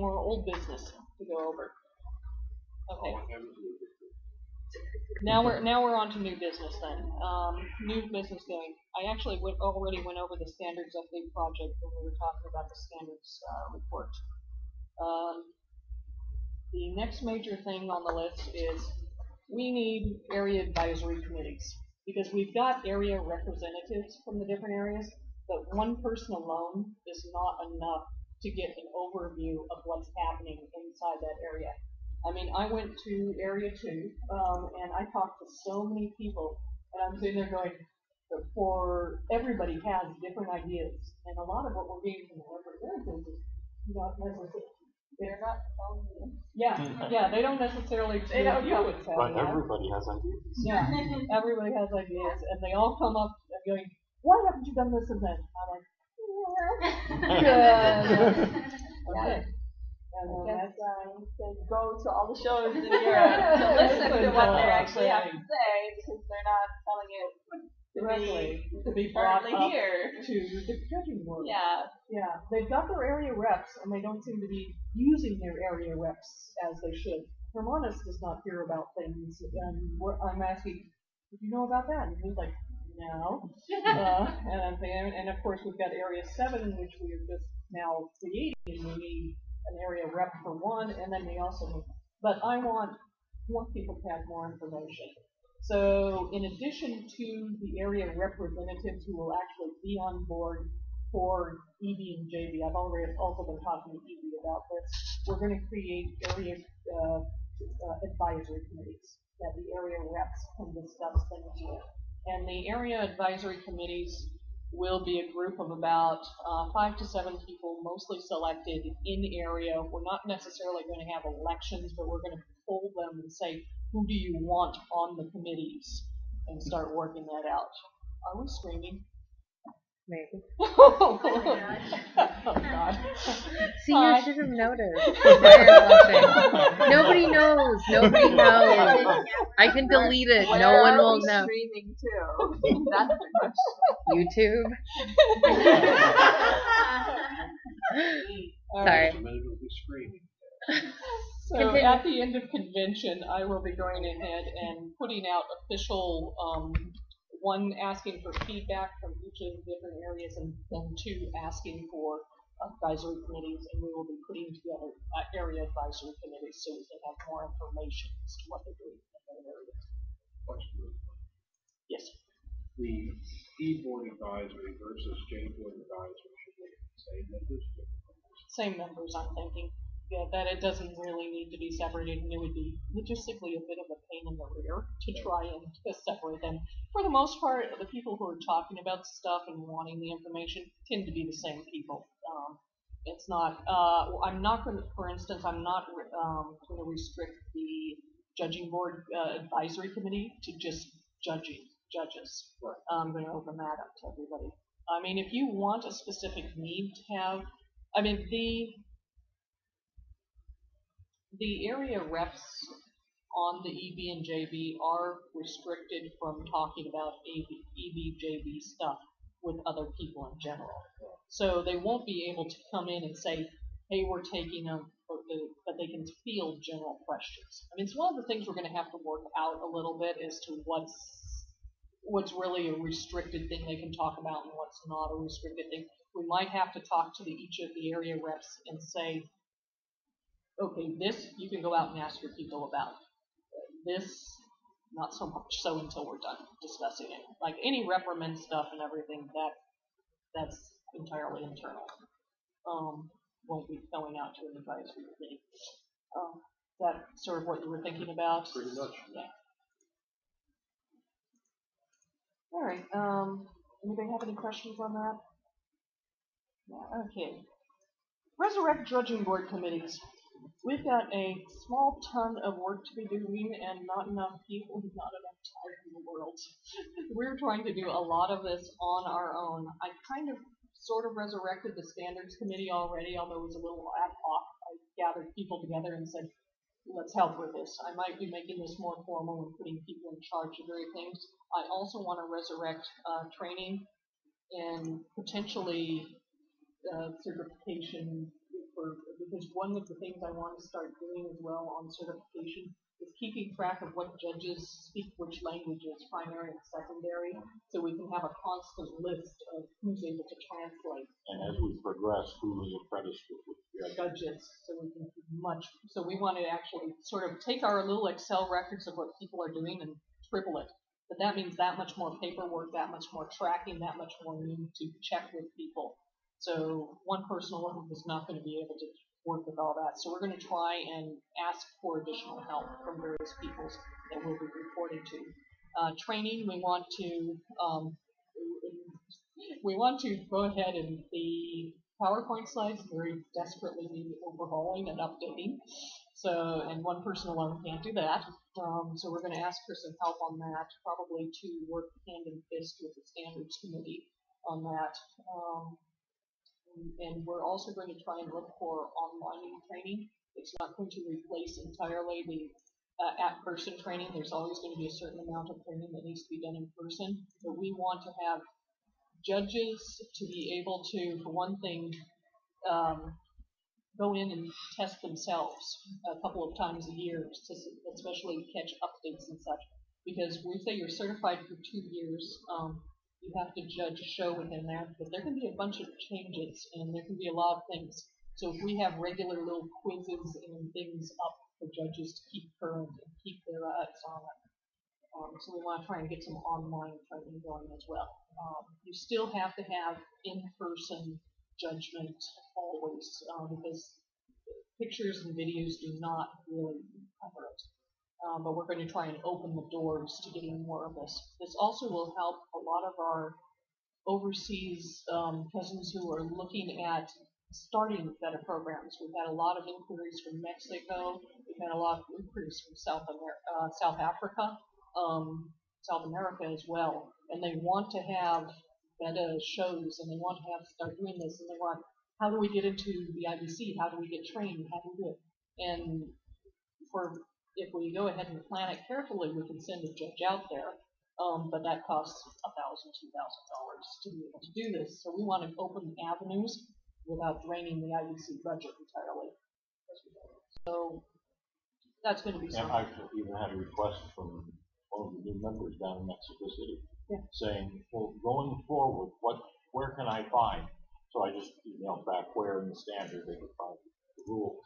more old business to go over? Okay. Now we're on to new business then. New business going. I actually already went over the standards update project when we were talking about the standards report. The next major thing on the list is we need area advisory committees, because we've got area representatives from the different areas, but one person alone is not enough to get an overview of what's happening inside that area. I mean, I went to Area 2, and I talked to so many people, and I'm sitting there going, everybody has different ideas, and a lot of what we're getting from the representatives is not necessarily, they're not telling you. Yeah, they don't necessarily tell you what's happening. Right, everybody has ideas. Yeah, everybody has ideas, and they all come up and going, why haven't you done this and then? I'm like, okay. And I guess to go to all the shows in Europe to listen to what they actually have to say, because they're not telling it directly to be brought up here to the judging board. Yeah, they've got their area reps, and they don't seem to be using their area reps as they should. Hermanus does not hear about things, and I'm asking, did you know about that? And he's like, no. And I'm saying, and of course we've got Area 7, which we are just now creating. We need an area rep for one, and then we also need, but I want more people to have more information. So in addition to the area representatives who will actually be on board for EB and JB, I've already also been talking to EB about this, we're going to create area advisory committees that the area reps can discuss things with. And the area advisory committees will be a group of about 5 to 7 people, mostly selected in area. We're not necessarily going to have elections, but we're going to poll them and say, who do you want on the committees, and start working that out. Are we screaming? Maybe. Oh, God. See, you should have noticed. Nobody knows. Nobody knows. I can delete it. Where no one are will we know. Streaming too. That's the question. YouTube. All Sorry. So at the end of convention, I will be going ahead and putting out official, one asking for feedback from each of the different areas, and then 2 asking for advisory committees, and we will be putting together area advisory committees so we can have more information as to what they're doing in their areas. Question. Yes. The E-board advisory versus J-board advisory should be the same members? Same members, I'm thinking. Yeah, that it doesn't really need to be separated, and it would be logistically a bit of a pain in the rear to try and separate them. For the most part, the people who are talking about stuff and wanting the information tend to be the same people. It's not, I'm not going to, for instance, I'm not going to restrict the judging board advisory committee to just judges. Right. I'm going to open that up to everybody. I mean, if you want a specific need to have, I mean, the area reps on the EB and JB are restricted from talking about EB, JB stuff with other people in general. So they won't be able to come in and say, hey, we're taking them, but they can field general questions. I mean, it's one of the things we're going to have to work out a little bit as to what's really a restricted thing they can talk about and what's not a restricted thing. We might have to talk to each of the area reps and say, okay, this you can go out and ask your people about. This, not so much so until we're done discussing it. Like any reprimand stuff and everything, that's entirely internal. Won't be going out to an advisory committee. Is that sort of what you were thinking about? Pretty much. Yeah. All right. Anybody have any questions on that? Yeah. Okay. Resurrect judging board committees. We've got a small ton of work to be doing and not enough people, not enough time in the world. We're trying to do a lot of this on our own. I kind of sort of resurrected the standards committee already, although it was a little ad hoc. I gathered people together and said, let's help with this. I might be making this more formal and putting people in charge of various things. I also want to resurrect training and potentially certification for the because one of the things I want to start doing as well on certification is keeping track of what judges speak which languages, primary and secondary, so we can have a constant list of who's able to translate. And as we progress, who is apprenticed with judges, so we can keep so we want to actually sort of take our little Excel records of what people are doing and scribble it. But that means that much more paperwork, that much more tracking, that much more need to check with people. So one person alone is not going to be able to work with all that. So we're going to try and ask for additional help from various people that we'll be reporting to. Training, we want to go ahead, and the PowerPoint slides very desperately need overhauling and updating. So, and one person alone can't do that. So we're going to ask for some help on that, probably to work hand in fist with the standards committee on that. And we're also going to try and look for online training. It's not going to replace entirely the at-person training. There's always going to be a certain amount of training that needs to be done in person. But we want to have judges to be able to, for one thing, go in and test themselves a couple of times a year, to especially catch updates and such. Because we say you're certified for 2 years, you have to judge a show within that, but there can be a bunch of changes, and there can be a lot of things. So if we have regular little quizzes and things up for judges to keep current and keep their eyes on it. So we want to try and get some online training going as well. You still have to have in-person judgment always, because pictures and videos do not really cover it. But we're going to try and open the doors to getting more of this. This also will help a lot of our overseas cousins who are looking at starting Betta programs. We've had a lot of inquiries from Mexico. We've had a lot of inquiries from South Africa, South America as well. And they want to have Betta shows, and they want to start doing this, and they want, how do we get into the IBC? How do we get trained? How do we do it? And if we go ahead and plan it carefully, we can send a judge out there, but that costs $1,000, $2,000 to be able to do this. So we want to open avenues without draining the IBC budget entirely. So that's going to be something. And I've even had a request from one of the new members down in Mexico City, saying, well, going forward, where can I find? So I just emailed back where in the standard they could find the rules.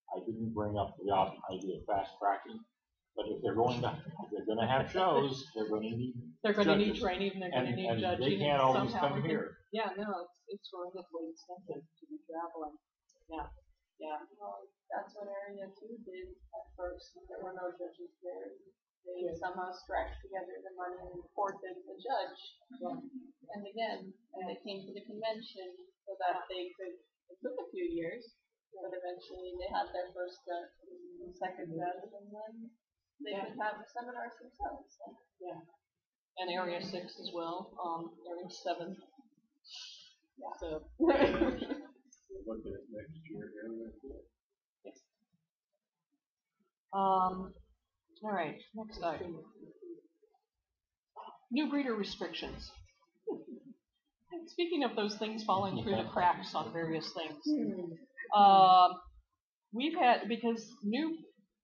I didn't bring up the idea of fast tracking, but if they're going to have shows, they're going to need training, and they're going to need judging. They can't always come here. Yeah, no, it's horrendously expensive to be traveling. Yeah. Well, that's what Area 2 did at first. There were no judges there. They somehow scratched together the money and reported the judge. And again, they came to the convention so that they could. It took a few years. But eventually they had their first judge and second judge, and then they could have the seminars themselves. So. Yeah. And Area 6 as well, Area 7. Yeah. So. We'll look at it next year. Yes. All right, next item. New breeder restrictions. Speaking of those things falling through the cracks on various things. We've had, because new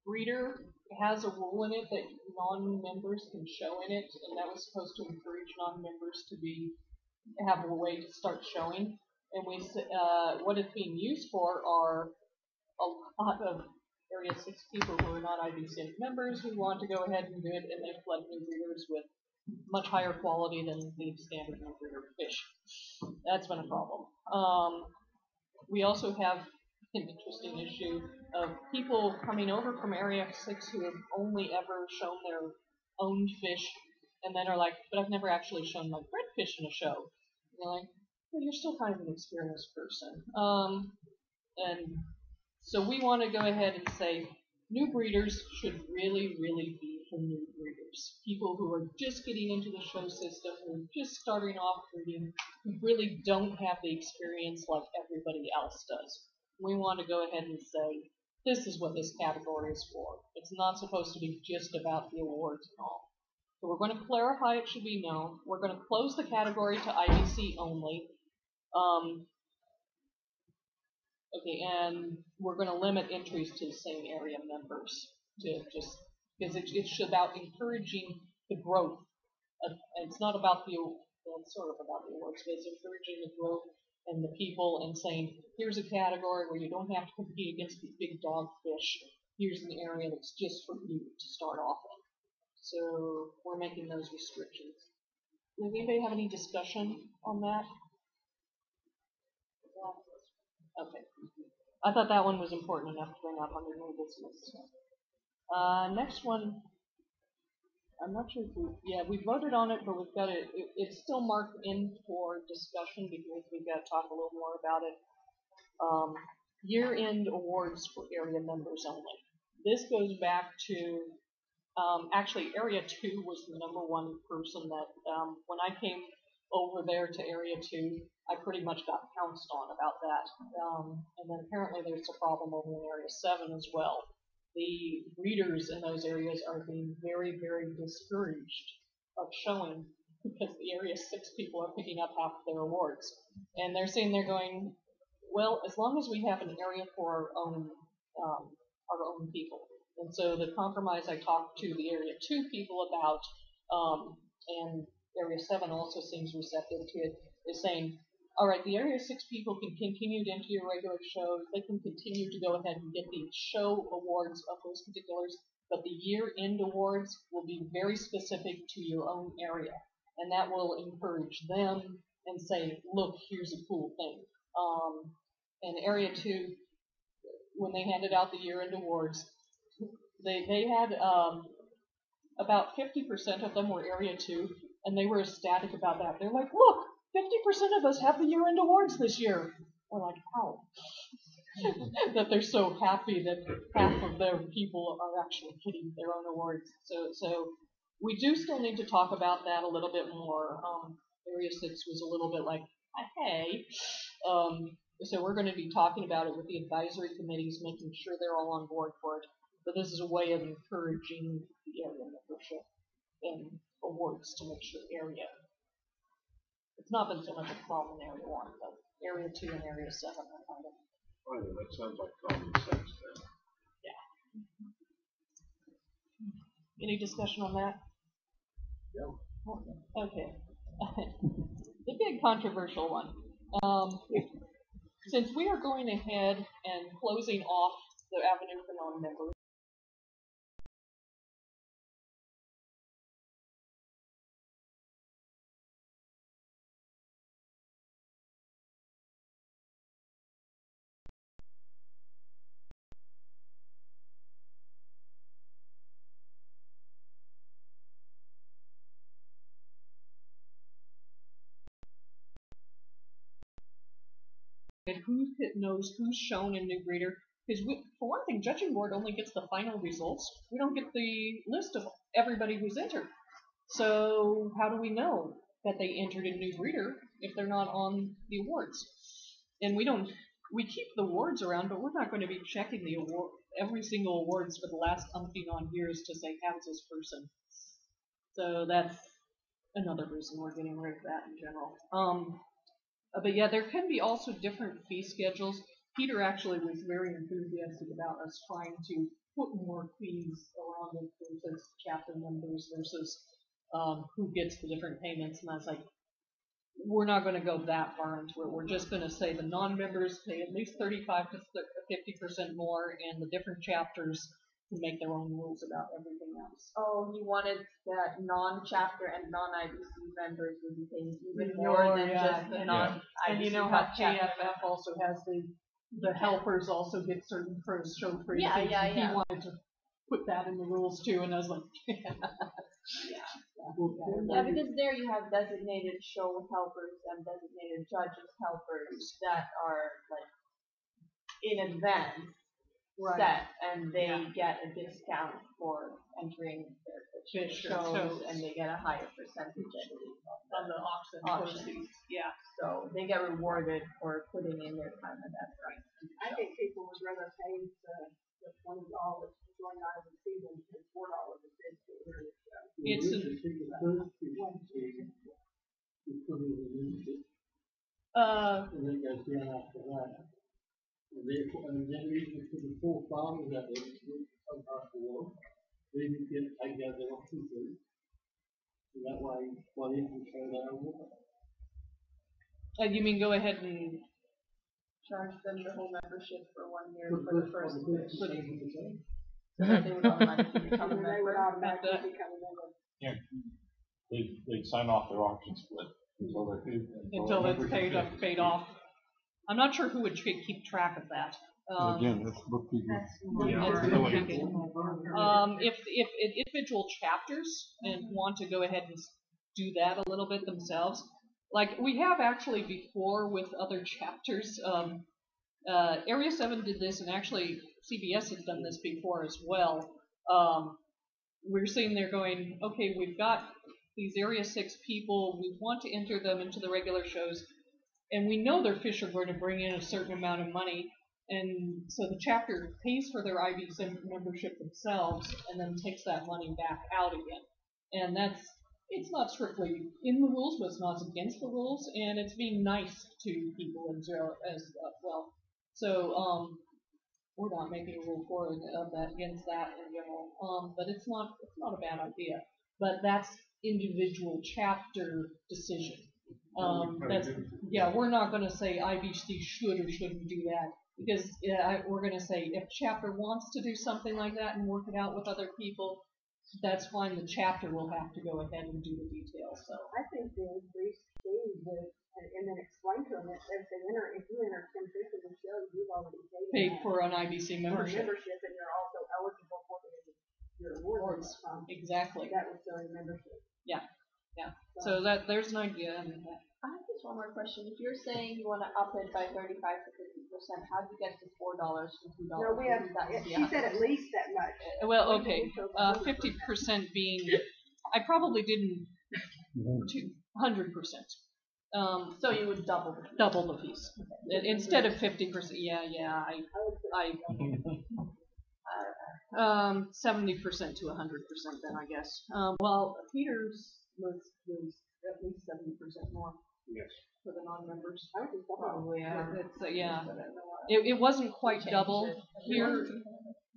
breeder has a rule in it that non-members can show in it, and that was supposed to encourage non-members to have a way to start showing. And what it's being used for are a lot of Area 6 people who are not IBC members who want to go ahead and do it, and they flood new breeders with much higher quality than the standard new breeder fish. That's been a problem. We also have an interesting issue of people coming over from Area 6 who have only ever shown their own fish, and then are like, but I've never actually shown my bred fish in a show. And you're like, well, you're still kind of an experienced person. And so we want to go ahead and say new breeders should really, really be for new breeders. People who are just getting into the show system, who are just starting off breeding, who really don't have the experience like everybody else does. We want to go ahead and say, this is what this category is for. It's not supposed to be just about the awards and all. So we're going to clarify it should be known. We're going to close the category to IBC only. Okay, and we're going to limit entries to the same area members to just because it's about encouraging the growth. It's not about well, it's sort of about the awards, but it's encouraging the growth and the people and saying, here's a category where you don't have to compete against these big dogfish. Here's an area that's just for you to start off in. So we're making those restrictions. Does anybody have any discussion on that? Okay. I thought that one was important enough to bring up under new business. Next one, I'm not sure if we voted on it, but we've got it's still marked in for discussion because we've got to talk a little more about it. Year-end awards for area members only. This goes back to, actually Area 2 was the #1 person that, when I came over there to Area 2, I pretty much got pounced on about that. And then apparently there's a problem over in Area 7 as well. The readers in those areas are being very, very discouraged of showing because the Area 6 people are picking up half of their awards. And they're saying they're going, well, as long as we have an area for our own people. And so the compromise I talked to the Area 2 people about, and Area 7 also seems receptive to it, is saying, all right, the Area 6 people can continue to enter your regular shows. They can continue to go ahead and get the show awards of those particulars, but the year-end awards will be very specific to your own area. And that will encourage them and say, look, here's a cool thing. And Area 2, when they handed out the year-end awards, they had about 50% of them were Area 2, and they were ecstatic about that. They're like, look, 50% of us have the year-end awards this year. We're like, how? That they're so happy that half of their people are actually getting their own awards. So we do still need to talk about that a little bit more. Area 6 was a little bit like, hey. So we're going to be talking about it with the advisory committees, making sure they're all on board for it. But this is a way of encouraging the area membership and awards to make sure area. It's not been so much a problem in Area 1, but Area 2 and Area 7 are kind of. I know, that sounds like common sense then. Yeah. Any discussion on that? No. Okay. The big controversial one. Since we are going ahead and closing off the avenue for non-members, who knows who's shown in New Breeder? Because for one thing, judging board only gets the final results. We don't get the list of everybody who's entered. So how do we know that they entered in New Breeder if they're not on the awards? And we keep the awards around, but we're not going to be checking the award every single awards for the last umpteen on years to say how's this person. So that's another reason we're getting rid of that in general. But yeah, there can be also different fee schedules. Peter actually was very enthusiastic about us trying to put more fees around it versus chapter members versus who gets the different payments. And I was like, we're not going to go that far into it. We're just going to say the non-members pay at least 35 to 50% more, and the different chapters can make their own rules about everything else. Oh, you wanted that non-chapter and non-IBC members would be paying even more than just the non-IBC. And you know how KFF also has the helpers also get certain show phrases. Yeah. He wanted to put that in the rules too, and I was like, Yeah, because there you have designated show helpers and designated judges helpers that are like in advance set, and they get a discount for entering their shows, and they get a higher percentage, I believe, on the auction proceeds. Yeah. So they get rewarded for putting in their time and effort. I think people would rather pay the $20 to join IBC than pay $4 to bid to hear the show. It's And then even for the full farmers that they sometimes work, they even get take out their option too. So that way, while you can show their work. You mean go ahead and Charge them the whole membership for 1 year For for the the first first fish. fish. So that they would automatically become a And then they would member. automatically become a member. Yeah, they'd sign off their auction split until they're until it's paid off. I'm not sure who would keep track of that. Again, that's bookkeeping. That's bookkeeping. If individual chapters and want to go ahead and do that a little bit themselves, like we have actually before with other chapters. Area 7 did this, and actually CBS has done this before as well. We're sitting there going, okay, we've got these Area 6 people, we want to enter them into the regular shows, and we know their fish are going to bring in a certain amount of money, and so the chapter pays for their IB membership themselves, and then takes that money back out again. And it's not strictly in the rules, but it's not against the rules, and it's being nice to people as well. So, we're not making a rule for that against that in general. But it's not a bad idea. But that's individual chapter decision. We're not going to say IBC should or shouldn't do that, because we're going to say if chapter wants to do something like that and work it out with other people, that's fine. The chapter will have to go ahead and do the details. So I think the increased fees would, and then explain to them that if you enter 10 fish in the show, you've already paid for an IBC membership. And you're also eligible for your awards. Exactly. That would show your membership. Yeah. So there's an idea. I have just one more question. If you're saying you want to up it by 35 to 50%, how do you get to $4 from $2? No, we have. She said at least that much. Well, okay. 50% being, I probably didn't 100%. So you would double the fees instead of 50%. Yeah. I 70% to 100% then I guess. Well, Peter's was at least 70% more. Yes. For the non-members. Probably, yeah. It wasn't quite double here.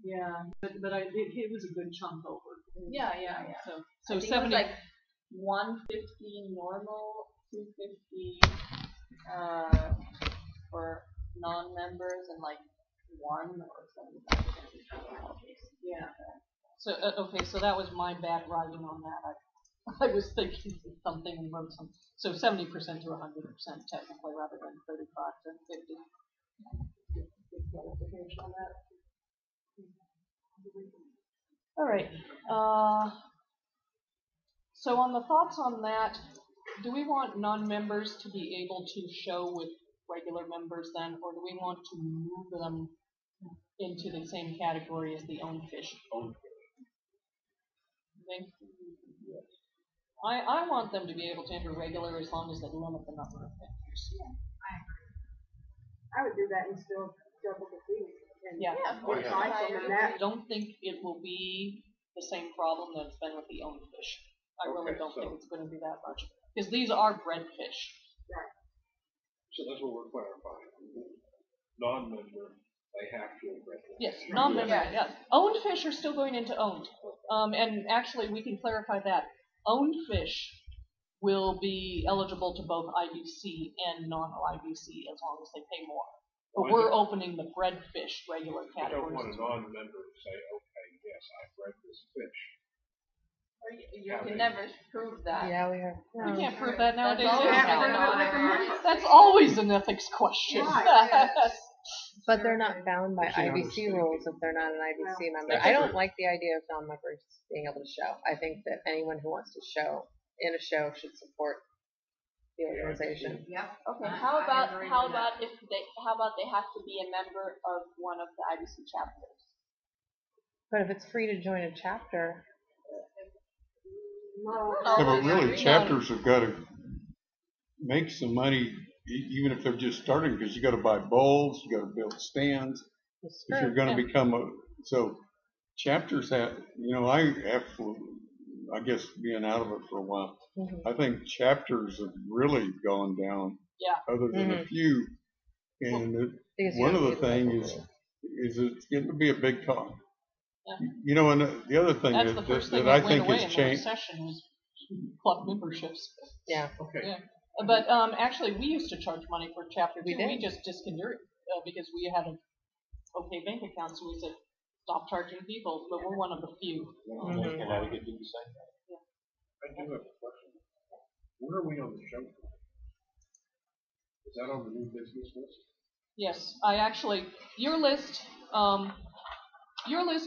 Yeah, but it was a good chunk over. Yeah. So 70. It was like 150 normal, 250 for non-members, and like 1 or 75%. Yeah. So okay, so that was my bad writing on that. I was thinking something and wrote some. So 70% to 100% technically, rather than 35 to 50. Good clarification on that. All right. So on the thoughts on that, do we want non-members to be able to show with regular members then, or do we want to move them into the same category as the owned fish? I want them to be able to enter regular as long as they limit the number of vendors. Yeah, I agree. I would do that and still double the fees. I don't think it will be the same problem that it's been with the owned fish. I really don't think it's going to be that much. Because these are bred fish. Right. So that's what we're clarifying. Non-member, they have to enter. Yes, non-member, yeah. Owned fish are still going into owned. And actually, we can clarify that. Owned fish will be eligible to both IBC and non-IBC as long as they pay more. But we're opening the bred fish regular I don't categories. want a non-member to say, okay, yes, I've bred this fish. Or you can never prove that. Yeah, we have. We can't prove that nowadays. That's That's always an ethics question. But they're not bound by IBC rules if they're not an IBC member. I don't like the idea of non-members being able to show. I think that anyone who wants to show in a show should support the organization. Yep. Okay. How about they have to be a member of one of the IBC chapters? But if it's free to join a chapter, Yeah, but really, chapters have got to make some money, even if they're just starting, because you got to buy bowls, you got to build stands. If you're going to become so chapters have, I guess being out of it for a while, I think chapters have really gone down. Yeah. Other than a few, and Because you one of don't the see things local is it's getting to be a big cost. Yeah. You know, and the other thing That's the first thing that I that went think away has in the changed. recession was club memberships. Yeah. Okay. Yeah. But actually, we used to charge money for chapter 2. We We did. just discontinued because we had an okay bank account, so we said stop charging people. But we're one of the few. And then Connecticut did the same thing. I do have a question. Where are we on the show? Is that on the new business list? Yes, I actually your list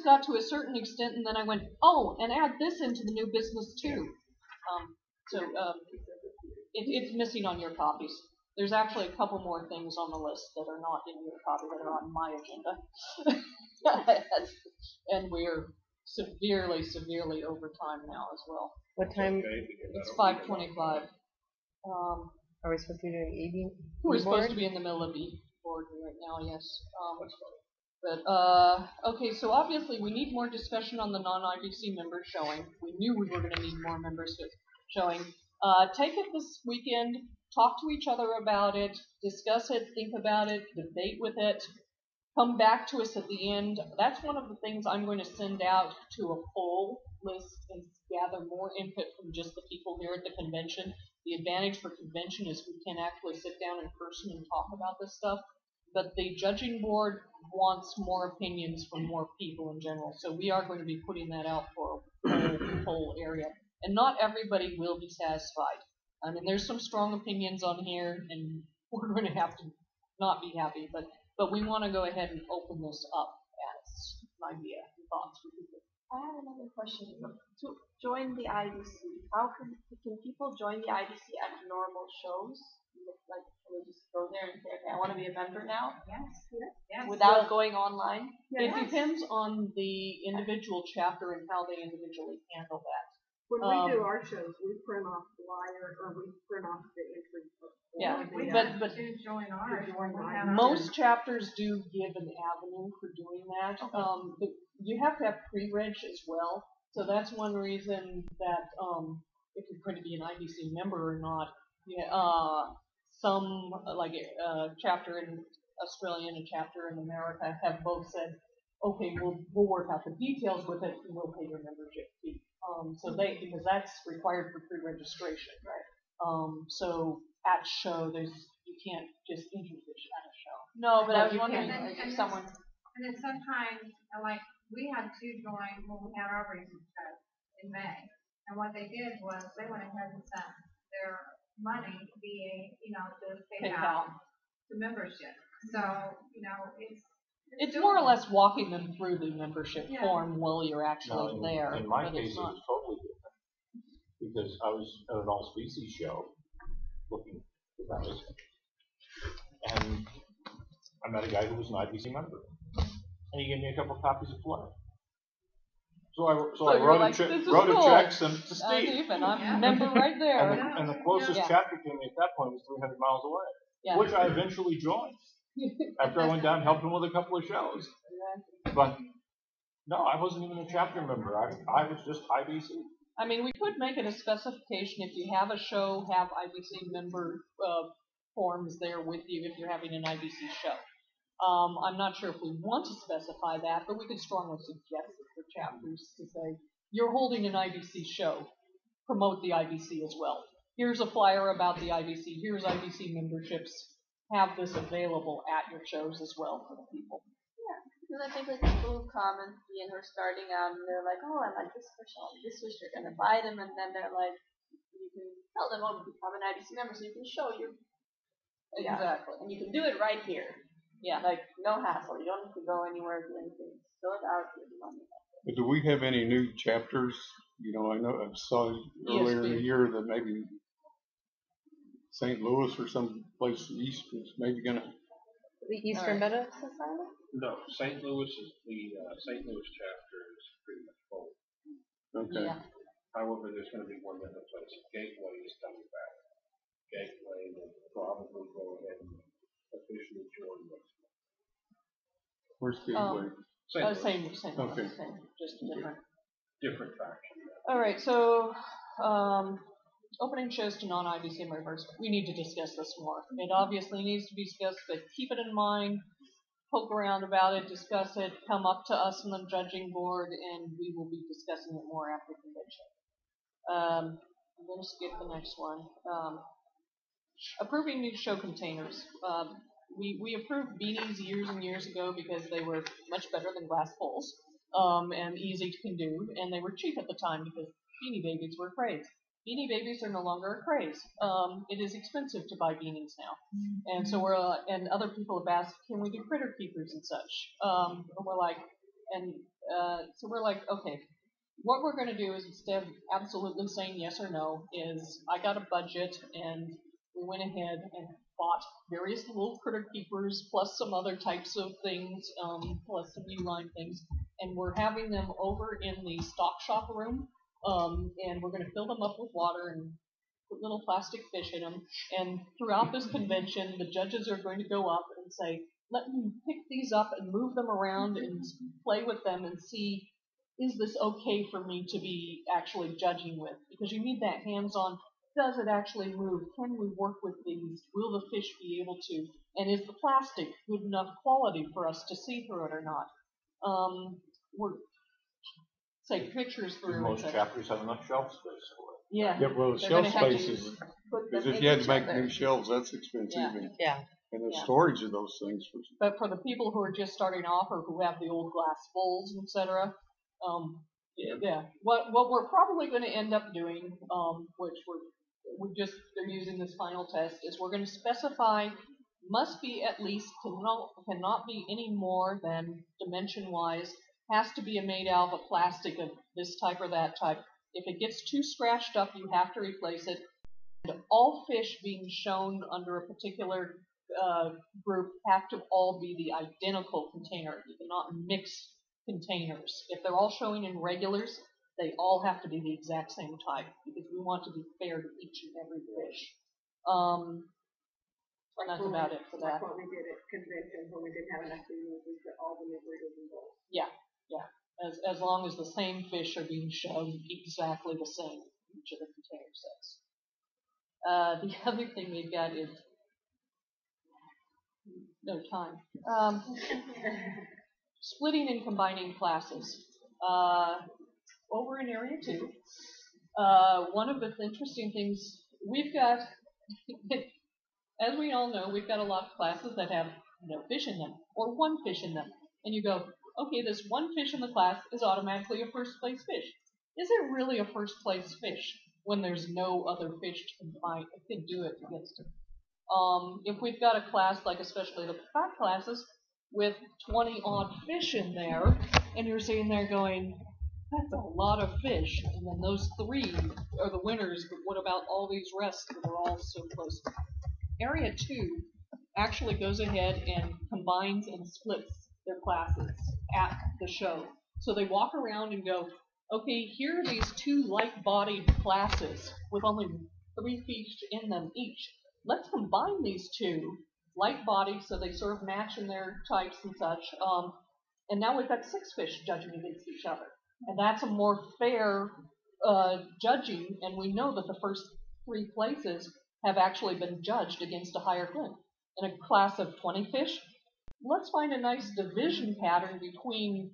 got to a certain extent, and then I went, oh, and add this into the new business too. It's missing on your copies. There's actually a couple more things on the list that are not in your copy that are on my agenda. And we're severely over time now as well. What time Okay, because It's I don't need a 5:25. are we supposed to be doing evening? We're supposed board? to be in the middle of board right now, yes. That's fine. But okay, so obviously we need more discussion on the non-IBC members showing. We knew we were going to need more members showing. Take it this weekend, talk to each other about it, discuss it, think about it, debate with it, come back to us at the end. That's one of the things I'm going to send out to a poll list and gather more input from just the people here at the convention. The advantage for convention is we can actually sit down in person and talk about this stuff. But the judging board wants more opinions from more people in general. So we are going to be putting that out for a whole area. And not everybody will be satisfied. I mean, there's some strong opinions on here, and we're going to have to not be happy. But we want to go ahead and open this up as an idea and thoughts for people. I have another question. To join the IBC, how can people join the IBC at normal shows? Like, can they just go there and say, okay, I want to be a member now? Yes. Without going online? It depends on the individual chapter and how they individually handle that. When we do our shows, we print off the flyer, or we print off the entry. Yeah, We but to join ours. most chapters do give an avenue for doing that. But you have to have pre-reg as well. So that's one reason that if you're going to be an IBC member or not, some like a chapter in Australia and a chapter in America have both said, okay, we'll work out the details with it and we'll pay your membership fee. Because that's required for pre-registration, right? So at show, you can't just introduce at a show. No, but I was You wondering can- like, if someone. And then sometimes, like, we had two join when we had our recent show in May. And what they did was they went ahead and sent their money via, to PayPal to membership. So, It's more or less walking them through the membership Yeah. form while you're actually Now, there. in my but case, it's it not. was totally different because I was at an all species show looking for guys, and I met a guy who was an IBC member, and he gave me a couple copies of flyer. So I you were wrote like, a check, "This is wrote cool. a check, sent it to Steve, Steve, and I'm a member right there. and the closest Yeah. chapter to me at that point was 300 miles away, Yeah. which I eventually joined after I went down and helped him with a couple of shows. But no, I wasn't even a chapter member. I was just IBC. I mean, we could make it a specification if you have a show, have IBC member forms there with you if you're having an IBC show. I'm not sure if we want to specify that, but we could strongly suggest it for chapters to say, you're holding an IBC show, promote the IBC as well. Here's a flyer about the IBC, here's IBC memberships, have this available at your shows as well for the people. Because I think like people who come and see and who are starting out and they're like, oh, I like this fish, I like this fish, you're gonna buy them, and then they're like, you can tell them, oh, become an IBC member, so you can show your. Yeah. Exactly. And you can do it right here. Yeah. Like no hassle. You don't need to go anywhere or do anything. Fill it out, give the money. But do we have any new chapters? You know, I know I saw earlier in the year that maybe St. Louis or some place east is maybe gonna. The Eastern Betta Society? No, St. Louis is the St. Louis chapter is pretty much full. Okay. Yeah. However, there's going to be one other place. Gateway is coming back. Gateway will probably go ahead and officially join us. Where's Gateway? Same, Okay. just different. Different faction. All right, so opening shows to non-IBC members. We need to discuss this more. It obviously needs to be discussed, but keep it in mind. poke around about it, discuss it, come up to us on the judging board, and we will be discussing it more after convention. I'm going to skip the next one. Approving new show containers. We approved beanies years and years ago because they were much better than glass bowls, and easy to do, and they were cheap at the time because Beanie Babies were a craze. Beanie Babies are no longer a craze. It is expensive to buy beanies now, and so and other people have asked, can we do critter keepers and such? And we're like, so we're like, okay. What we're going to do is, instead of absolutely saying yes or no, is I got a budget, and we went ahead and bought various little critter keepers, plus some other types of things, plus some new line things, and we're having them over in the stock shop room, and we're going to fill them up with water and put little plastic fish in them, and throughout this convention, the judges are going to go up and say, let me pick these up and move them around and play with them and see, is this okay for me to be actually judging with? Because you need that hands-on, does it actually move? Can we work with these? Will the fish be able to? And is the plastic good enough quality for us to see through it or not? We're take pictures through it. Most chapters have enough shelf space for it. Yeah. Yeah, well, the They're shelf gonna have to spaces, Put because them if in you had to each make other. new shelves, that's expensive. Yeah. And the Yeah. storage of those things for But for the people who are just starting off or who have the old glass bowls, etc., yeah. What we're probably going to end up doing, which they're using this final test, is we're going to specify must be at least cannot be any more than dimension-wise, has to be made out of a plastic of this type or that type. If it gets too scratched up, you have to replace it. And all fish being shown under a particular group have to all be the identical container. You cannot mix containers. If they're all showing in regulars, they all have to be the exact same type because we want to be fair to each and every fish. And that's about it for that. Like what we did at convention when we didn't have enough beanies, we put all the breeders in bowls. Yeah. As long as the same fish are being shown exactly the same in each of the container sets. The other thing we've got is no time. Splitting and combining classes. Over in Area 2, one of the interesting things we've got, as we all know, we've got a lot of classes that have no fish in them, or one fish in them. And you go, okay, this one fish in the class is automatically a first place fish. Is it really a first place fish when there's no other fish to can do it against it? If we've got a class, like especially the fat classes, with 20 odd fish in there, and you're sitting there going, that's a lot of fish, and then those 3 are the winners, but what about all these rest that are all so close? Area 2 actually goes ahead and combines and splits their classes at the show. So they walk around and go, okay, here are these 2 like-bodied classes with only 3 fish in them each. Let's combine these 2 like-bodied so they sort of match in their types and such. And now we've got 6 fish judging against each other. And that's a more fair judging, and we know that the first 3 places have actually been judged against a higher clip. In a class of 20 fish, let's find a nice division pattern between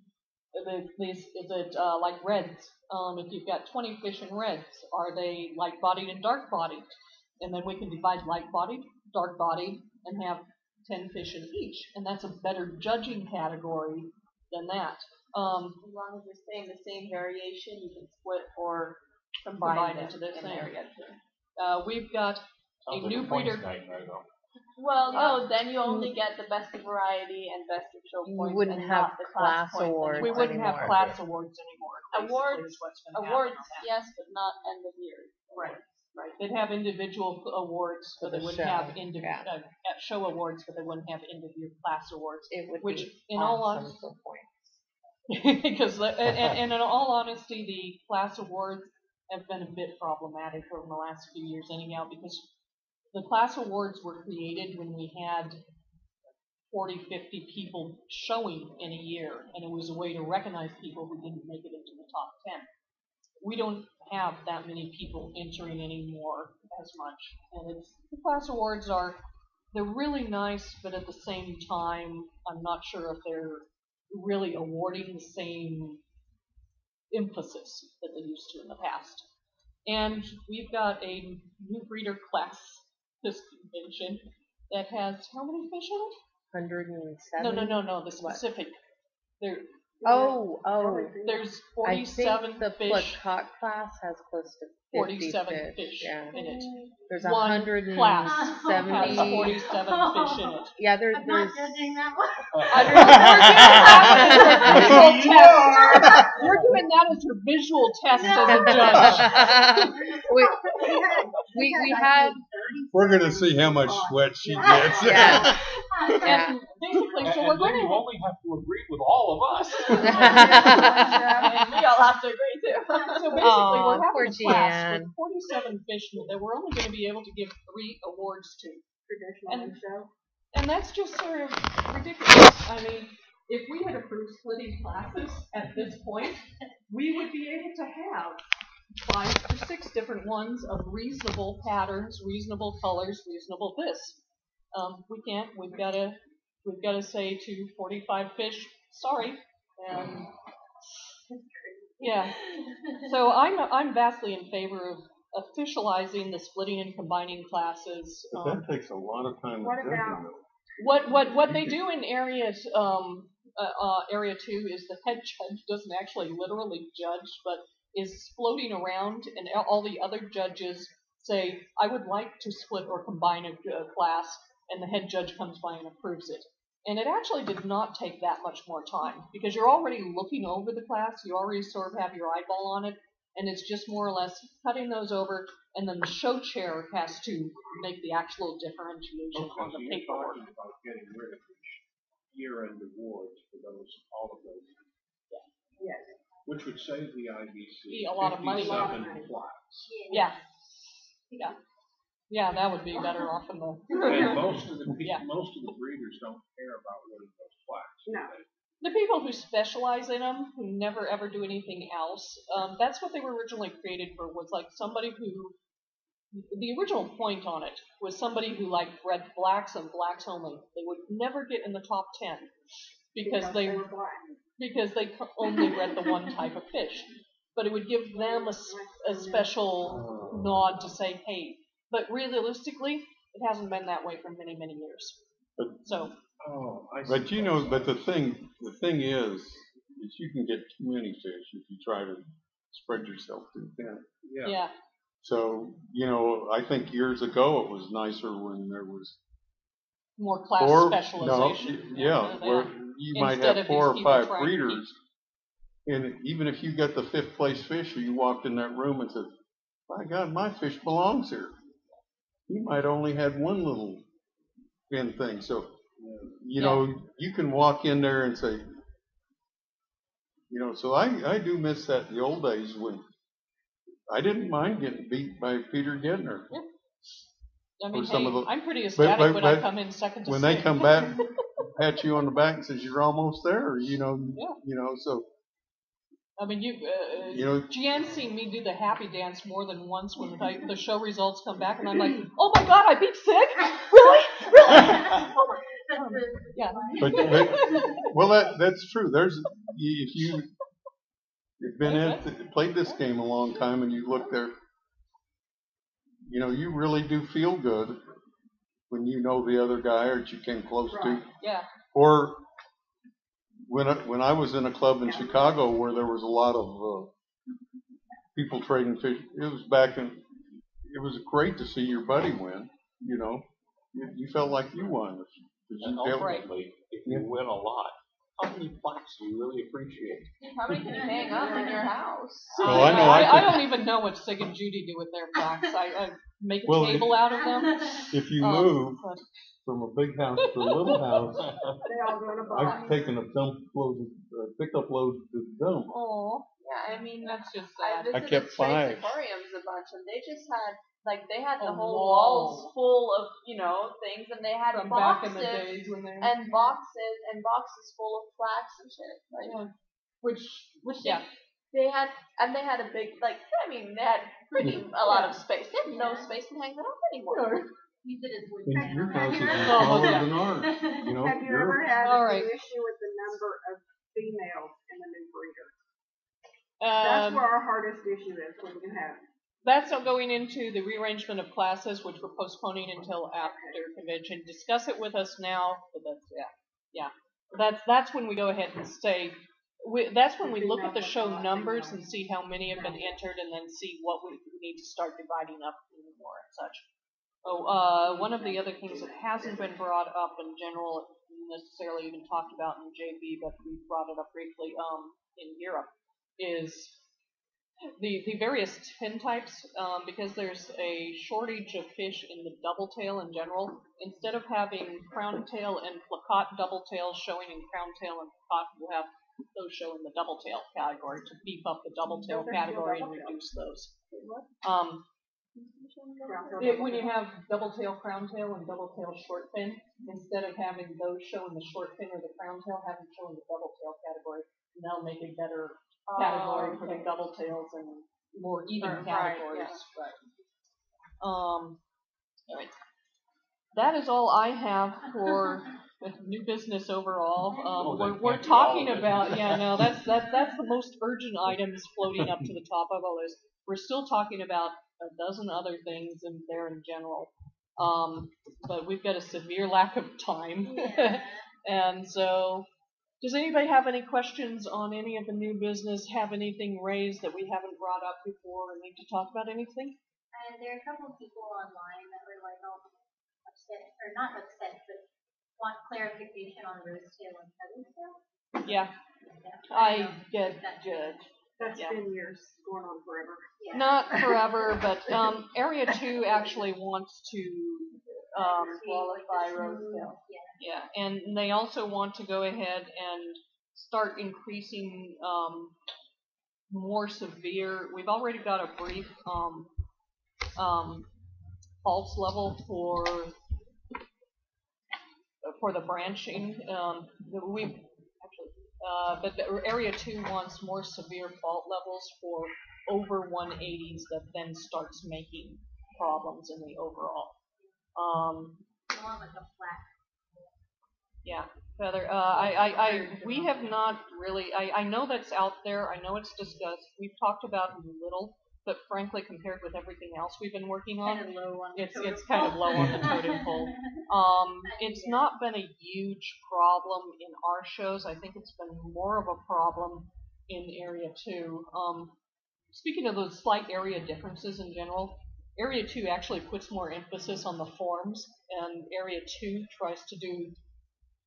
like reds. If you've got 20 fish in reds, are they light-bodied and dark-bodied? And then we can divide light-bodied, dark-bodied, and have 10 fish in each. And that's a better judging category than that. As long as you're saying the same variation, you can split or combine into the same area. We've got Sounds a like new a points breeder. night, right, though. Well, no, then you only get the best of variety and best of show You points. wouldn't and have not the class points awards We wouldn't have anymore. class awards anymore. basically, is what's gonna happen Awards, on that. yes, but not end of year. Right. They'd have individual awards, For but they the wouldn't show, have yeah. show awards, but they wouldn't have end-of-year class awards. It would Which, be in all awesome honesty, for points. because and in all honesty, the class awards have been a bit problematic over the last few years, anyhow, because the class awards were created when we had 40, 50 people showing in a year, and it was a way to recognize people who didn't make it into the top 10. We don't have that many people entering anymore as much, and the class awards they're really nice, but at the same time, I'm not sure if they're really awarding the same emphasis that they used to in the past. And we've got a new breeder class this convention that has how many fish in it? 107. No. The specific. There. Oh. There's I 47 think the fish. Placotte class has close to 50 47 fish Yeah. in it. There's One 170. class has 47 fish in it. Yeah, I'm there's not judging that one. You're doing that as your visual test as a judge. we had. We're gonna see how much sweat she gets. Yeah. And basically, so we're going you to. only have to agree with all of us. And we all have to agree too. So basically, Aw, we're poor having a class Jan. with 47 fish that we're only going to be able to give 3 awards to. Traditional show. And that's just sort of ridiculous. I mean, if we had approved splitting classes at this point, we would be able to have 5 to 6 different ones of reasonable patterns, reasonable colors, reasonable this. We can't. We've got to say to 45 fish, sorry. And yeah. So I'm vastly in favor of officializing the splitting and combining classes. But that takes a lot of time. What to about- do. What they do in area 2 is the head judge doesn't actually literally judge, but is floating around, and all the other judges say, I would like to split or combine a class, and the head judge comes by and approves it. And it actually did not take that much more time, because you're already looking over the class, you already sort of have your eyeball on it, and it's just more or less cutting those over, and then the show chair has to make the actual differentiation on the You're paperwork. talking about getting rid of year-end awards for all of those. Yes. Which would save the IBC A lot of money. 57 plots. Yeah. Yeah, that would be better off in the. And most of the Yeah. breeders don't care about winning those plaques. No. The people who specialize in them, who never ever do anything else, that's what they were originally created for, was like somebody who, the original point on it was somebody who like bred blacks and blacks only. They would never get in the top 10 because they were black. only bred the one type of fish. But it would give them a special nod to say, hey, but realistically, it hasn't been that way for many, many years. So. But you know, but the thing is you can get too many fish if you try to spread yourself too thin. Yeah. So, you know, I think years ago it was nicer when there was more class specialization. Where you might Instead have of 4 or these 5 people breeders, and even if you got the 5th place fish, or you walked in that room and said, "My God, my fish belongs here," he might only had one little fin thing. So, you know, you can walk in there and say, you know, so I do miss that the old days when I didn't mind getting beat by Peter Gedner. Yeah. I mean, some of the, I'm pretty ecstatic when I come in second to when sixth. they come back, pat you on the back and says you're almost there, you know, so. I mean, you know, Jan's seen me do the happy dance more than once when the show results come back, and I'm like, oh my God, I beat Sig? Really? Yeah. But well, that's true. If you've played this game a long time and you look there, you know, you really do feel good when you know the other guy or that you came close to. Yeah. Or when I was in a club in Chicago where there was a lot of people trading fish, it was great to see your buddy win. You know, you felt like you won. And ultimately, if you win a lot, how many plaques do you really appreciate? How many can you hang up in your house? Oh, I know. I don't even know what Sig and Judy do with their plaques. I make a table out of them. If you move from a big house to a little house, They all go in a box. I've taken a pickup load to the dump. Oh, Yeah, I mean, that's just I sad. I visited kept 5. Trace Aquariums a bunch, and they just had they had the A whole wall. walls full of things, and they had From boxes back in the days when they and boxes full of plaques and shit. Like, which yeah. They had a big they had a lot of space. They have no space to hang that up anymore. use it as And woodpecker. your house is Oh, smaller yeah. than ours, you know, Have you ever had All right. an issue with the number of females in a new breeder? That's where our hardest issue is when you have. That's going into the rearrangement of classes, which we're postponing until after convention. Discuss it with us now. But that's when we go ahead and say. That's when we look at the show numbers and see how many have been entered, and then see what we need to start dividing up more and such. Oh, one of the other things that hasn't been brought up in general, necessarily even talked about in JB, but we brought it up briefly in Europe, is the various tin types, because there's a shortage of fish in the double tail in general. Instead of having crown tail and placotte double tails showing in crown tail and placotte, we'll have those show in the double tail category to beef up the double tail category and reduce those. When you have double tail crown tail and double tail short fin, instead of having those show in the short fin or the crown tail, have them show in the double tail category, and that'll make a better category for the double tails and more even categories. Right. All right. That is all I have for new business overall. We're talking about that's the most urgent items floating up to the top of our list. We're still talking about a dozen other things in there in general, but we've got a severe lack of time, and so. Does anybody have any questions on any of the new business? Have anything raised that we haven't brought up before, or need to talk about anything? There are a couple of people online that were like all upset, or not upset, but want clarification on rose tail and feather tail. Yeah, I get judged. That's been years, going on forever. Yeah. Not forever, but Area 2 actually wants to qualify rose tail. Yeah, and they also want to go ahead and start increasing more severe. We've already got a brief false level for the branching. But Area 2 wants more severe fault levels for over 180s that then starts making problems in the overall. More like a flat. Yeah, feather. We have not really. I know that's out there. I know it's discussed. We've talked about it a little, but frankly, compared with everything else we've been working on, Kind of low on the it's kind of low on the totem pole. It's not been a huge problem in our shows. I think it's been more of a problem in Area 2. Speaking of those slight area differences in general, Area 2 actually puts more emphasis on the forms, and Area 2 tries to do.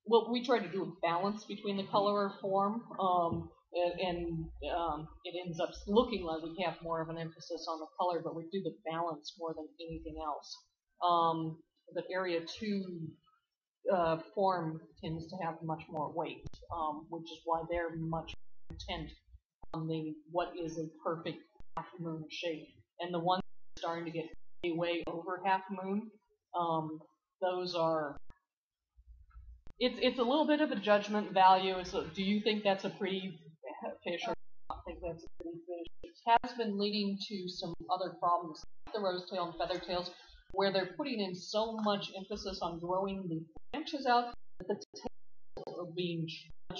Well, we try to do a balance between the color or form, and it ends up looking like we have more of an emphasis on the color, but we do the balance more than anything else. But Area 2 form tends to have much more weight, which is why they're much more intent on what is a perfect half moon shape. And the ones that are starting to get way over half moon, those are. It's a little bit of a judgment value. So do you think that's a pretty fish or not think that's a pretty fish? It has been leading to some other problems, like the rose tail and feather tails, where they're putting in so much emphasis on growing the branches out that the tails are being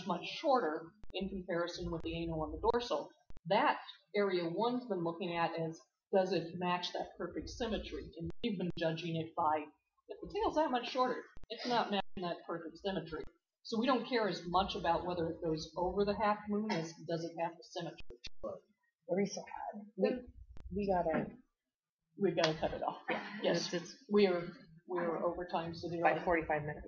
much shorter in comparison with the anal and the dorsal. That Area 1's been looking at as, does it match that perfect symmetry? And we've been judging it by, if the tail's that much shorter, it's not matching that perfect symmetry. So we don't care as much about whether it goes over the half moon as does it have the symmetry. We've got to cut it off. Yeah. Yes, we're overtime severely. By 45 minutes.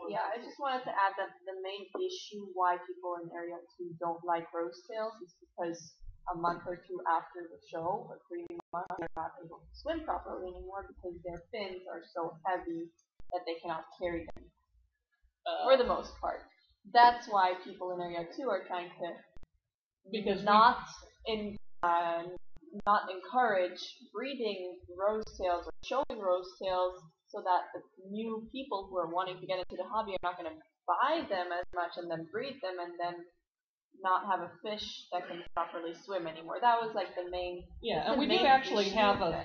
Yeah, I just wanted to add that the main issue why people in Area 2 don't like rose tails is because a month or two after the show, or 3 months, they're not able to swim properly anymore because their fins are so heavy that they cannot carry them for the most part. That's why people in Area 2 are trying to not encourage breeding rose tails or showing rose tails so that the new people who are wanting to get into the hobby are not going to buy them as much and then breed them and then not have a fish that can properly swim anymore. That was like the main. Yeah, and we do actually have a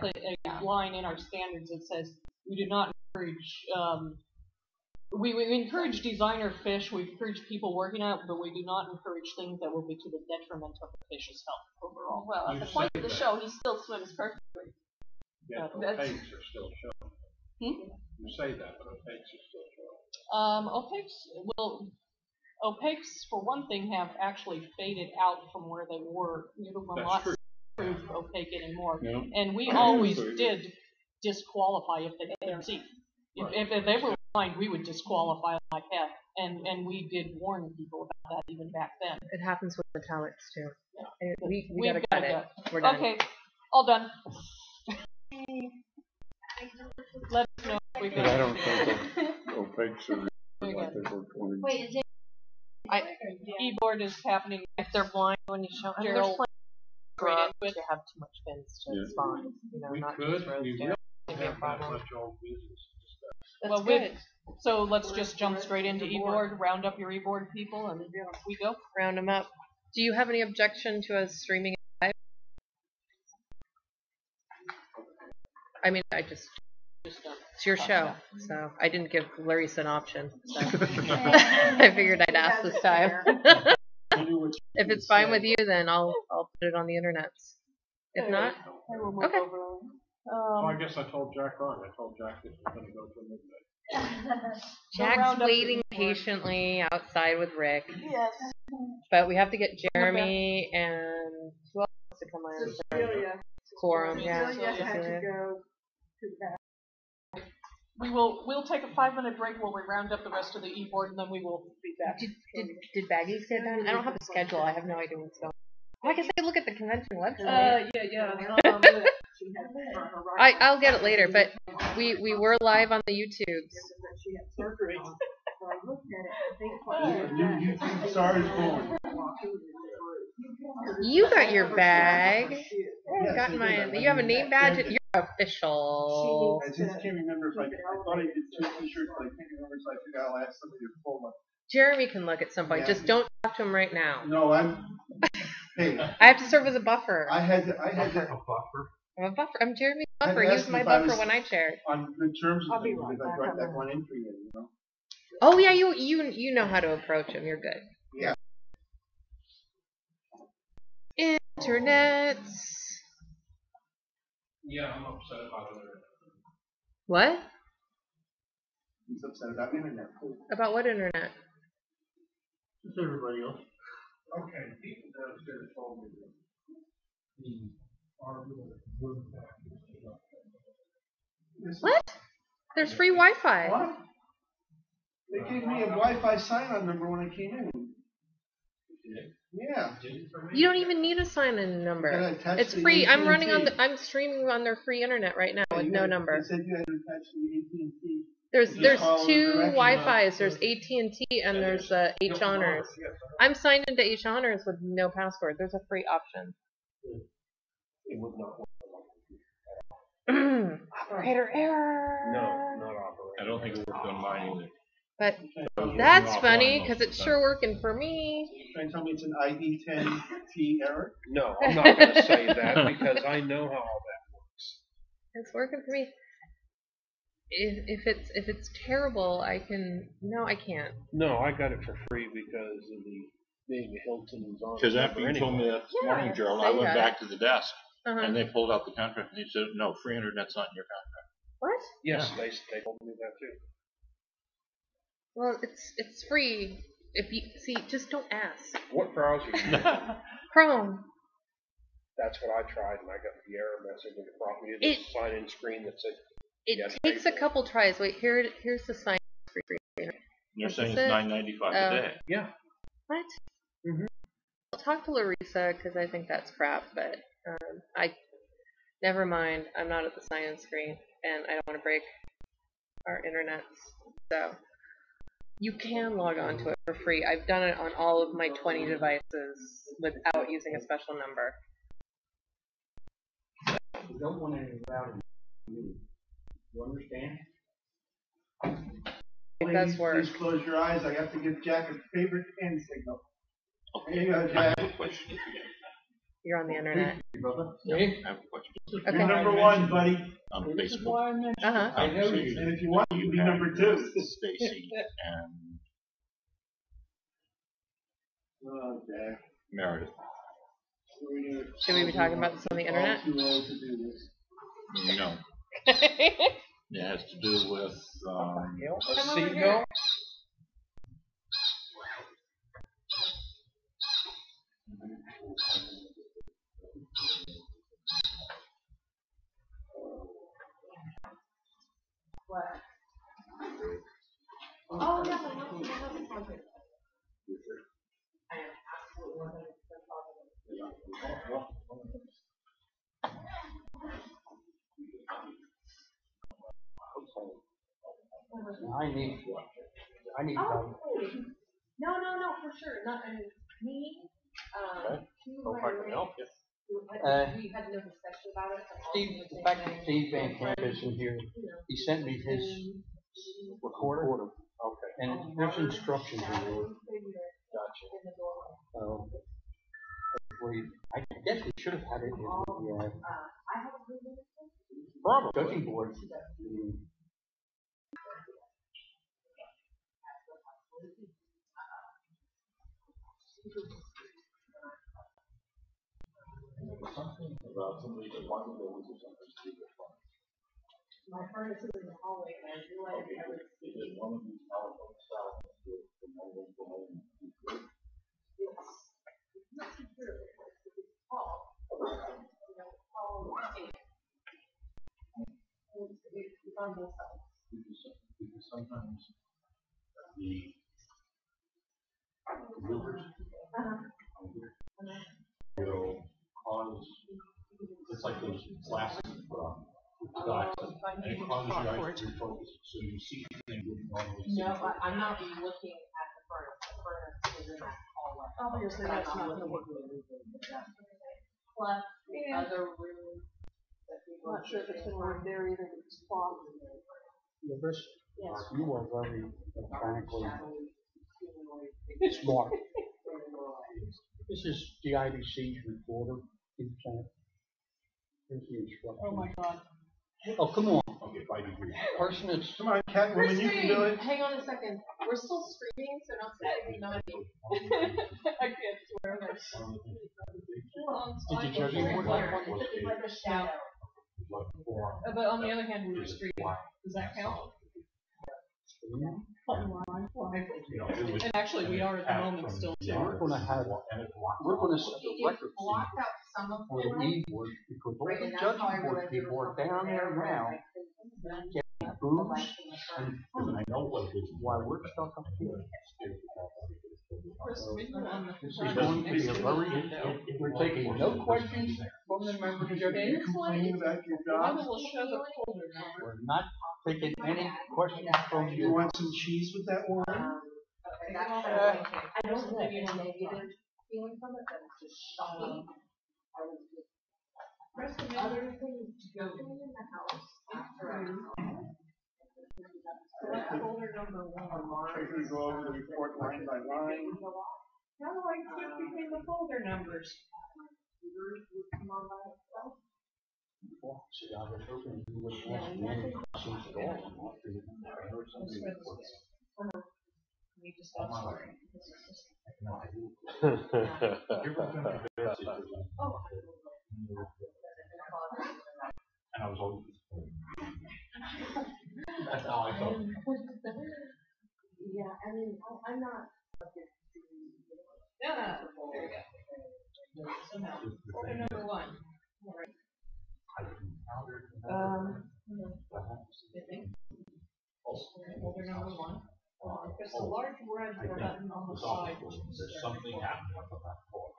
line in our standards that says We do not encourage, we encourage designer fish, we encourage people working on it, but we do not encourage things that will be to the detriment of the fish's health overall. Well, at the point of the show, he still swims perfectly. Yeah, That's- opaques are still showing. You say that, but opaques are still showing. Opaques, for one thing, have actually faded out from where they were. You know, That's not true. opaque anymore. No. And we always did disqualify if they didn't see. If they were blind, we would disqualify them like that. And we did warn people about that even back then. It happens with metallics too. Yeah. And we We've gotta got cut it. that. We're done. Okay, all done. Let us know if we But I don't think opaques are like they were 20. Wait, is it? E-board is happening. If they're blind when you show them, there's Gerald, plenty straight of into it. to have too much fins to Yeah. spawn. You know, We not could, just roast we it. really It'd be a have that problem. much old business to discuss. That's Well, good. So let's just jump straight into e-board, round up your e-board people, and we go. Round them up. Do you have any objection to us streaming it live? I mean, it's your show, so I didn't give Larissa an option. So. I figured I'd ask this time. If it's fine with you, then I'll put it on the internet. If not, okay. Well, I guess I told Jack wrong. I told Jack this was going to go to midnight. Jack's round up waiting the- patiently outside with Rick, Yes. but we have to get Jeremy and who else has to come on? Cecilia. Quorum, yeah. Cecilia had to Cecilia. go to that. We'll take a 5-minute break while we round up the rest of the e-board, and then we will be back. Did Baggies get done? I don't have a schedule. I have no idea what's going on. I guess I could look at the convention website. She had her right. I'll get it later, but we were live on the YouTubes. She had surgery on. So I looked at it. I think what she had Sorry, forward. You got your bag. I Yes, got I did. mine. You have a name badge. You're official. I just can't remember if I thought I did 2 t-shirts, but I can't remember, so I think I'll ask somebody to pull one. Jeremy can look at some point. Yeah. Just don't talk to him right now. No, hey, I have to serve as a buffer. I had to, buffer. I'm a buffer. I'm Jeremy's I buffer. had He was asked my if I buffer was- when I chaired. on good terms I'll with be them, right because I back. brought that one entry in, you know? Oh yeah, you know how to approach him. You're good. Yeah. Internets. Yeah, I'm upset about it. What? He's upset about internet. About what internet? Just everybody else. Okay, people downstairs told me that. What? There's free Wi-Fi. What? They gave me a Wi-Fi sign-on number when I came in. Yeah. You don't even need a sign-in number. Gotta attach It's the free. I'm running on AT&T. I'm streaming on their free internet right now with no number. They said you had to attach the AT&T. There's Just follow the two directions. Wi-Fi's. There's AT&T and there's H Honors. I'm signed into H Honors with no password. There's a free option. It would not work. Operator error. No, not operating. I don't think it worked on mine either. But Those were that's offline funny most because of it's the sure working for me. Trying to tell me it's an ID10T error? No, I'm not going to say that because I know how all that works. It's working for me. If it's terrible, I can. No, I can't. No, I got it for free because of the being a Hilton's on. Because after you told me that this morning, Gerald, I they went got back to the desk Uh-huh. and they pulled out the contract and they said, no, free internet's not in your contract. What? Yes, they told me that too. Well, it's free. If you see, just don't ask. What browser? you using? Chrome. That's what I tried, and I got the error message, and it brought me to this sign-in screen that said, It Yes, takes pay a for it. couple tries. Wait, here's the sign. You're Is saying this it's it? $9.95 a day. yeah. What? Mhm. I'll talk to Larissa because I think that's crap. But I never mind. I'm not at the sign-in screen, and I don't want to break our internets. So you can log on to it for free. I've done it on all of my 20 devices without using a special number. You don't want any routing. You understand? It does work. Please close your eyes. I have to give Jack a favorite hand signal. Here you go, I Jack. have a question. You're on the internet. Hey, I have a question. Okay. You're number one, buddy. On this is Facebook, why I mentioned. Uh-huh. I know you, and if you want, you can be number two. Stacy and Oh, Jack. Meredith. Should we be talking about this on the internet? Too old to do this. No, it has to do with, A seagull? Oh, yeah, but not the housing project. I need Oh, no, for sure, not, I mean, me, two hope I can help you. we had no discussion about it. but Steve, also in the fact, same thing. Steve Van Camp is in here. He sent me his recorder. Okay. And there's instructions in there. Gotcha. I guess we should have had it in the I have a good Probably. judging board. Something about somebody that wanted to go into something stupid. My furnace is in the hallway, and I realized I was Is one of these telephone cells with the mobile phone? it's not too sure, it's tall. Tall, it's on both sides. Because sometimes the movers will cause, it's like those glasses you put on with the dots, and it causes your eyes to refocus, so you see things you wouldn't normally see. No, I'm not looking at the furnace. The furnace is in that hallway. Obviously, that's not the one. Plus, the other room. I'm not sure if it's gonna work there either, but it's clogged. Yes. You are very mechanically smart. This is the IBC's recorder. Here's the instructions. Oh my God. Oh, come on. Okay, 5 degrees. Person that's Come on, Catwoman, you can do it. Hang on a second. We're still streaming, so not saying naughty. I can't swear. Did you judge him? It's like a shadow. But on the other hand, we were streaming. Does that count? And actually, we are at the moment still. We're going to set the record Blocked out some of for the the light. e-board because all Right, the and that's how I judging board realized they people were are down there now getting booze and food. I know what it is. While we're stuck up here. Chris, we were on the This is front going to be a next very, we're taking no questions from the members of the You complain about your I job? will show the folder number. We're not taking any questions from You you. want some cheese with that wine? Okay, that's I don't have any negative feeling from it, but it's just shocking. I was just. Other things to go in the house after Select folder number 1. Should we go over the report line by line? How do I flip between the folder numbers? See, I was hoping you wouldn't ask me any questions at all. We just got started. And I was always. That's how I felt. Yeah, I mean, I'm not. Yeah, there we go. So now, folder number 1. I think. Folder number 1. There's a large red button on the side. There's something happening up on that floor.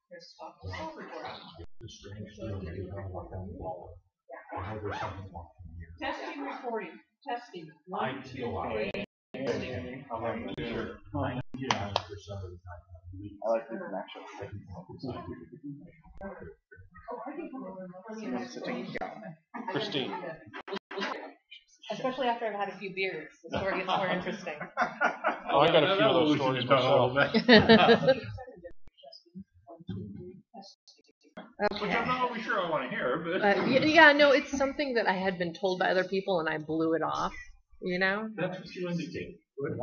There's stop the call recording. The strange feeling that you don't want them to follow. I know there's something wrong here. Testing recording. Testing. I feel like. I'm not sure. 99% of the time. I like the connection. Christine. Especially after I've had a few beers, the story gets more interesting. Oh, I got a few of those stories myself. Okay. Which I'm not always sure I want to hear, but. Yeah, no, it's something that I had been told by other people and I blew it off, you know? That's what you indicated.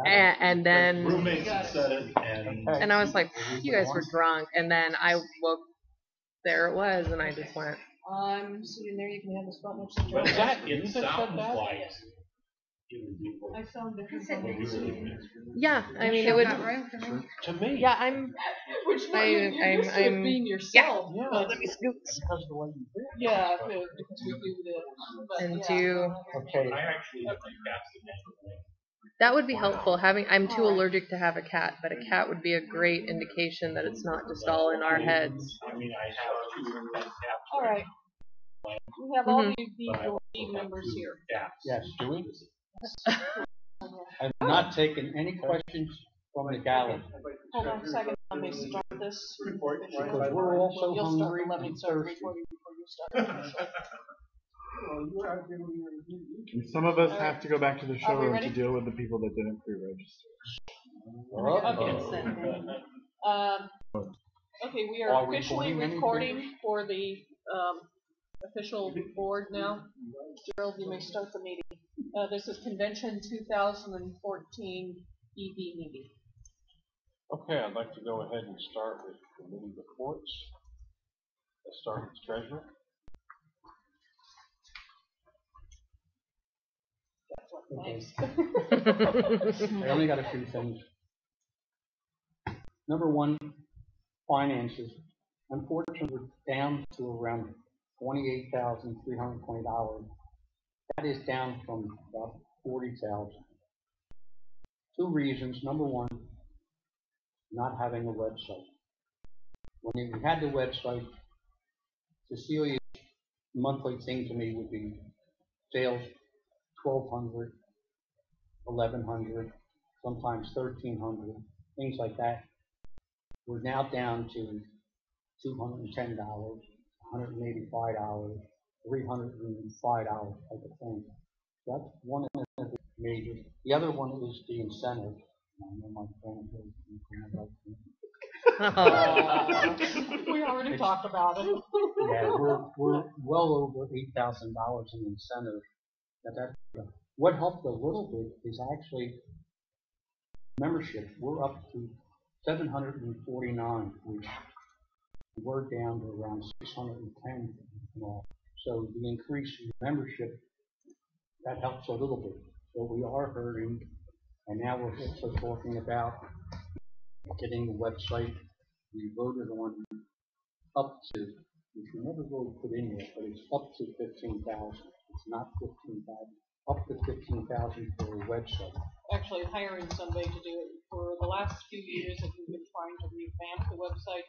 And then, Roommates had said it, and I was like, you guys were drunk. And then I woke, there it was, and I just went, I'm sitting there, you can have the spot next to but Joe. it sounds like. I found different things. yeah, I mean, it would, To me. yeah, I'm, Which you're used to it being yourself. Yeah. But, let me scoot. Because of the way you did. yeah, because we do this. But, And yeah. do, Okay. I actually think that's the name. that would be helpful. I'm too allergic to have a cat, but a cat would be a great indication that it's not just all in our heads. I mean, I have 2 cats. All right. We have all the team members here. Yes, do we? I've not taken any questions from the gallery. Hold on a second, let me start this. Because we're also You'll start hungry to let me and start thirsty. recording before you start. And some of us have to go back to the Are we showroom ready? to deal with the people that didn't pre-register. Okay, we Are are we officially recording anything? recording for the official board now. Gerald, you may start the meeting. This is Convention 2014 EB meeting. Okay, I'd like to go ahead and start with committee reports. Let's start with treasurer. I only got a few things. Number one, finances. Unfortunately, we're down to around $28,320. That is down from about $40,000. 2 reasons. Number one, not having a website. When we had the website, Cecilia's monthly thing to me would be sales $1,200, $1,100, sometimes $1,300, things like that. We're now down to $210, $185, $305 type of thing. That's one of the major. The other one is the incentive. I know my friend We already talked about it. yeah, we're well over $8,000 in incentive. What helped a little bit is actually membership. We're up to 749, which we're down to around 610 now. So the increase in membership, that helps a little bit. So we are hurting, and now we're also talking about getting the website. We voted on up to, which we never really put in there, but it's up to 15,000. It's not 15,000. Up to 15,000 for a website. Actually, hiring somebody to do it. For the last few years that we've been trying to revamp the website,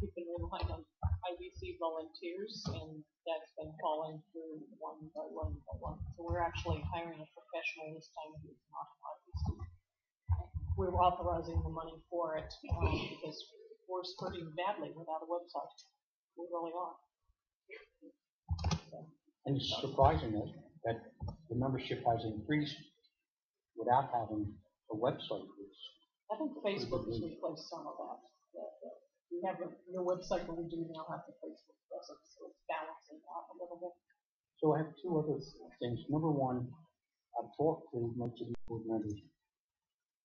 we've been relying on IBC volunteers, and that's been falling through one by one by one. So we're actually hiring a professional this time who's not IBC. We're authorizing the money for it because we're hurting badly without a website. We really are. And it's surprising that the membership has increased without having a website. I think Facebook has replaced some of that. We have the website, but we do now have the Facebook presence, so it's balancing out a little bit. So I have 2 other things. Number one, I've talked to most of the board members.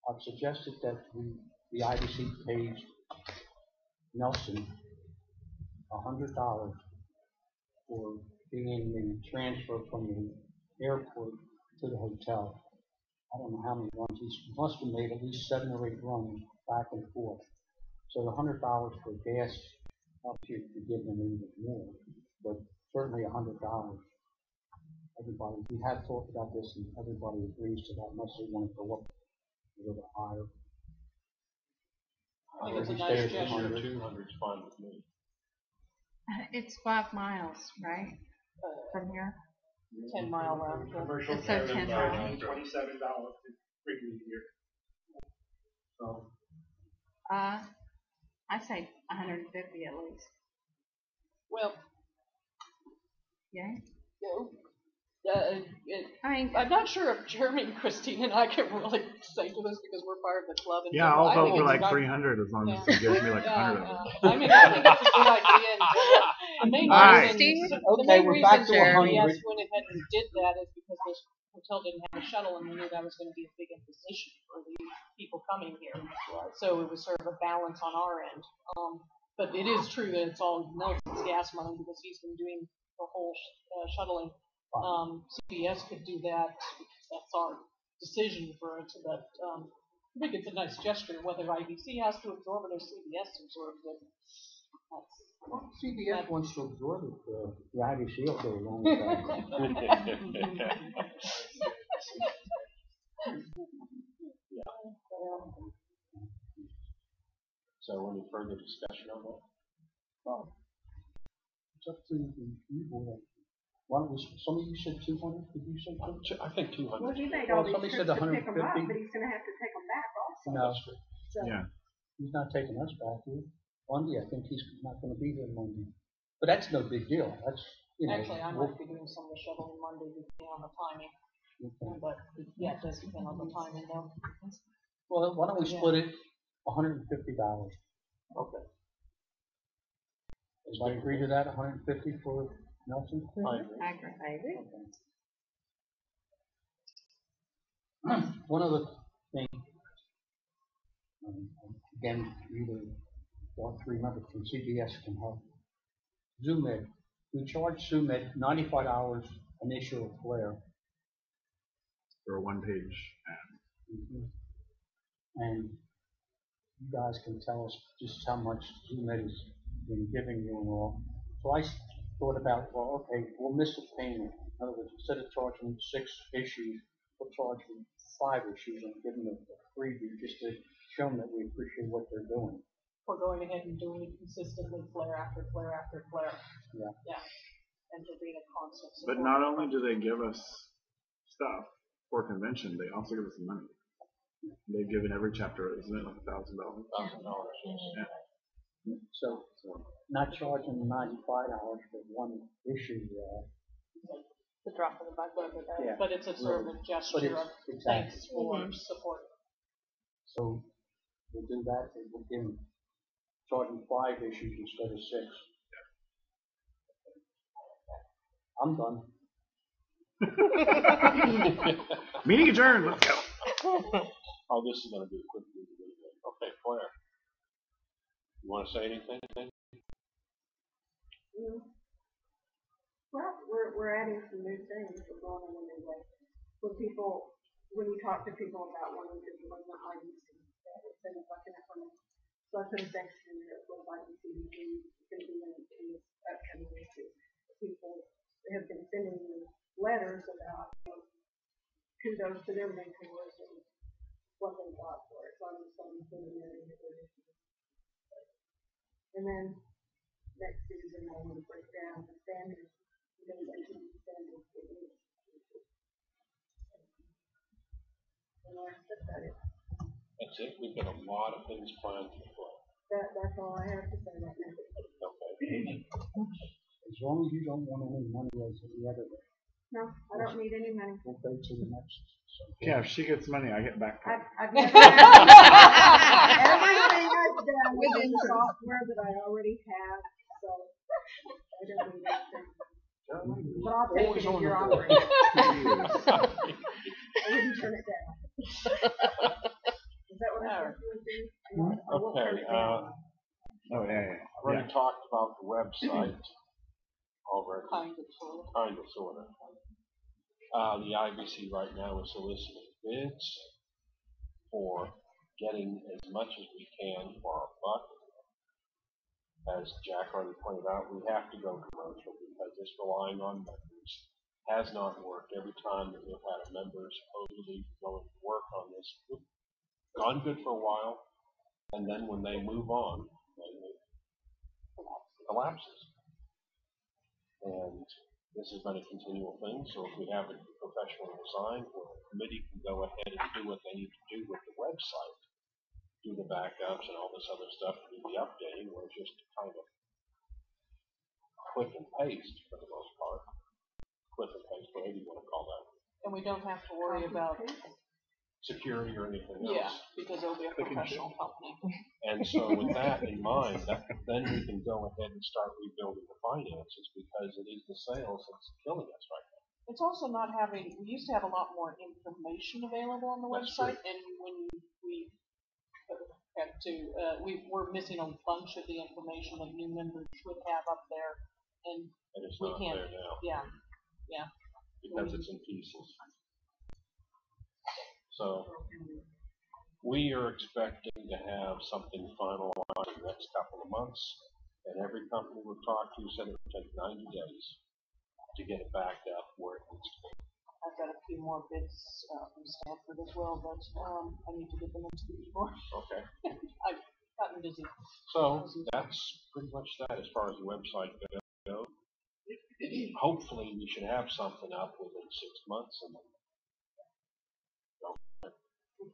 I've suggested that the IBC pays Nelson $100 for being the transfer from the airport to the hotel. I don't know how many runs. He must have made at least 7 or 8 runs back and forth. So the $100 for gas helps you to give them even more, but certainly $100. Everybody, we have talked about this, and everybody agrees to that unless they want to go up a little higher. I think it's a Every nice day is gesture. 200 is fine with me. It's 5 miles, right, from here? 10-mile round trip. Commercial It's so carrier, $10. $27 to bring you here. So, I say 150 at least. Well, Yeah. I mean, I'm not sure if Jeremy and Christine and I can really say to this because we're part of the club. And Yeah, so I'll I vote think for it's like about- 300 as long as it gives me like 100 of them. I mean, I think it's a good idea in general. The main Nice. reason, Okay, we're back to Jeremy 100. went ahead and did that is because the hotel didn't have a shuttle, and we knew that was going to be a big imposition for the people coming here. So it was sort of a balance on our end. But it is true that it's all Nelson's gas money because he's been doing the whole shuttling. CBS could do that. That's our decision for it. But I think it's a nice gesture. Whether IBC has to absorb it or CBS absorbs it. Well, CBS wants to absorb it. The IBC will go along with that. So any further discussion on that? Well, it's up to the people. Why don't we, some of you said 200, did you say 200? I think 200. Well, he made Well, all these somebody trips said to pick them up, 150. but he's gonna have to take them back also. No, So, Yeah. he's not taking us back here. Monday, I think he's not going to be here Monday. But that's no big deal. That's, you know. Actually, I might be doing some of the shuttling Monday depending on the timing. But yeah, it does depend on the timing though. Well, why don't we split it $150? Okay. Everybody agree to that, 150 for Nelson? I agree. One other thing, again, either one, three members from CBS can help. ZoomEd, we charge ZoomEd $95 initial flare. For a one-page ad. And you guys can tell us just how much ZoomEd has been giving you and all. So I thought about, well, okay, we'll miss a payment. In other words, instead of charging 6 issues, we'll charge them 5 issues and give them a freebie just to show them that we appreciate what they're doing. We're going ahead and doing it consistently, flare after flare after flare. Yeah. Yeah. And to be a constant support. But not only do they give us stuff for convention, they also give us money. They've given every chapter, isn't it, like $1,000? $1,000. So not charging $95 for one issue. The drop in the bucket. Yeah. But it's a sort of a gesture of thanks for support. So we'll do that. We'll give them, charge them 5 issues instead of 6. I'm done. Meeting adjourned. Let's go. Oh, this is going to be a quick meeting. Okay, Claire. You want to say anything? well, we're adding some new things. We're going in a new way. When you talk to people about wanting to join the IBC, instead of looking at them, so I put a section here with IBC is going to be in this upcoming issue. People have been sending me letters about kudos to their mentors and what they got for it. So I'm just going to put in there. And then next season I will break down the standards, standards for each. And that's about it. That's it. We've got a lot of things planned for Claire. That's all I have to say right now. Okay. As long as you don't want any money as the other way. No, I don't need any money. We'll go to the next. Yeah, if she gets money, I get back. I've never had everything I've done within software that I already have, so I don't need anything. But I'll take it if you're offering it. I wouldn't turn it down. Is that what I'm supposed to do? I won't turn it down. Oh, yeah. I've already talked about the website already. Kind of, sort of. The IBC right now is soliciting bids for getting as much as we can for our buck. As Jack already pointed out, we have to go commercial because just relying on members has not worked. Every time that we've had a member supposedly going to work on this, we've gone good for a while, and then when they move on, it collapses. And this has been a continual thing, so if we have a professional design where the committee can go ahead and do what they need to do with the website, do the backups and all this other stuff, do the updating, or just kind of click and paste for the most part. Click and paste, whatever you want to call that. And we don't have to worry about security or anything else. Yeah, because it'll be a professional company. And so with that in mind, then we can go ahead and start rebuilding the finances, because it is the sales that's killing us right now. It's also not having, we used to have a lot more information available on the That's website, and when we had to, we were missing a bunch of the information that new members should have up there, and it's we not can't, there now. yeah. Because it's in pieces. So we are expecting to have something finalized in the next couple of months, and every company we've talked to said it would take 90 days to get it back up where it needs to be. I've got a few more bids from Stanford as well, but I need to get them into before. Okay. I've gotten busy. So that's pretty much that as far as the website goes. Hopefully we should have something up within 6 months. And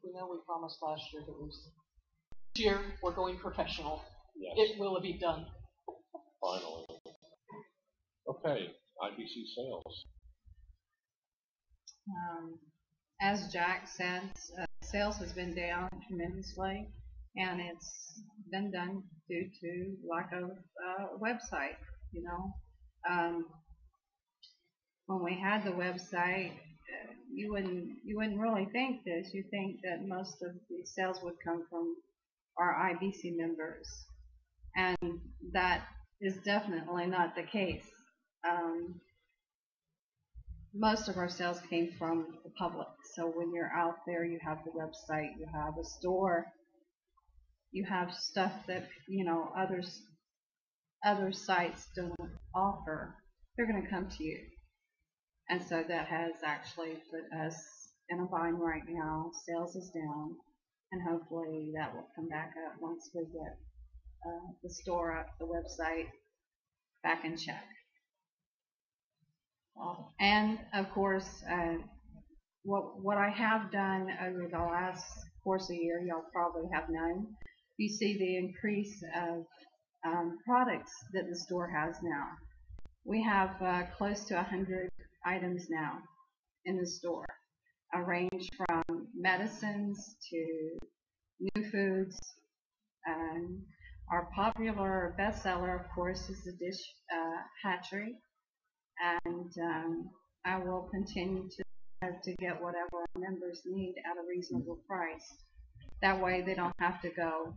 we know we promised last year that this year we're going professional. yes, It will be done. finally. Okay, IBC sales. As Jack said, sales has been down tremendously, and it's been done due to lack of website. You know, when we had the website, you wouldn't really think this. You think that most of the sales would come from our IBC members, and that is definitely not the case. Most of our sales came from the public. So when you're out there, you have the website, you have a store, you have stuff that, you know, other sites don't offer. They're going to come to you. And so that has actually put us in a bind right now. Sales is down, and hopefully that will come back up once we get the store up, the website back in check. And of course, what I have done over the last course of the year, y'all probably have known, you see the increase of products that the store has now. We have close to 100 items now in the store, a range from medicines to new foods. Our popular bestseller, of course, is the dish hatchery. And I will continue to get whatever our members need at a reasonable price. That way they don't have to go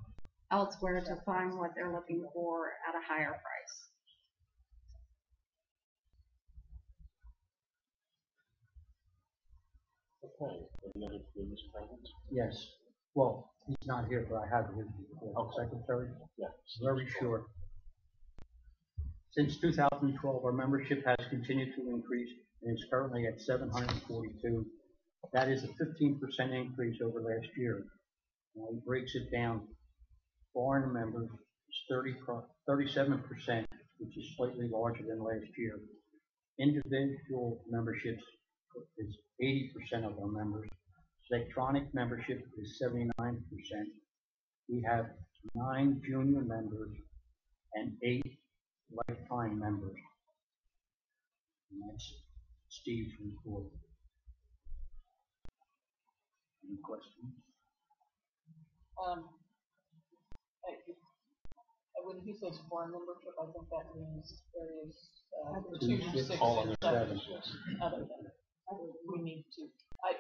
elsewhere to find what they're looking for at a higher price. Okay, any other business comments? Yes. Well, he's not here, but I have his report. Secretary? Yeah. Very short. Since 2012, our membership has continued to increase and is currently at 742. That is a 15% increase over last year. Now, he breaks it down. Foreign members is 37%, which is slightly larger than last year. Individual memberships is 80% of our members. Electronic membership is 79%. We have 9 junior members and 8 lifetime members. And that's Steve's report. Any questions? When he says foreign membership, I think that means there is 2, 2, 6, all and under 7 yes. other than we need to.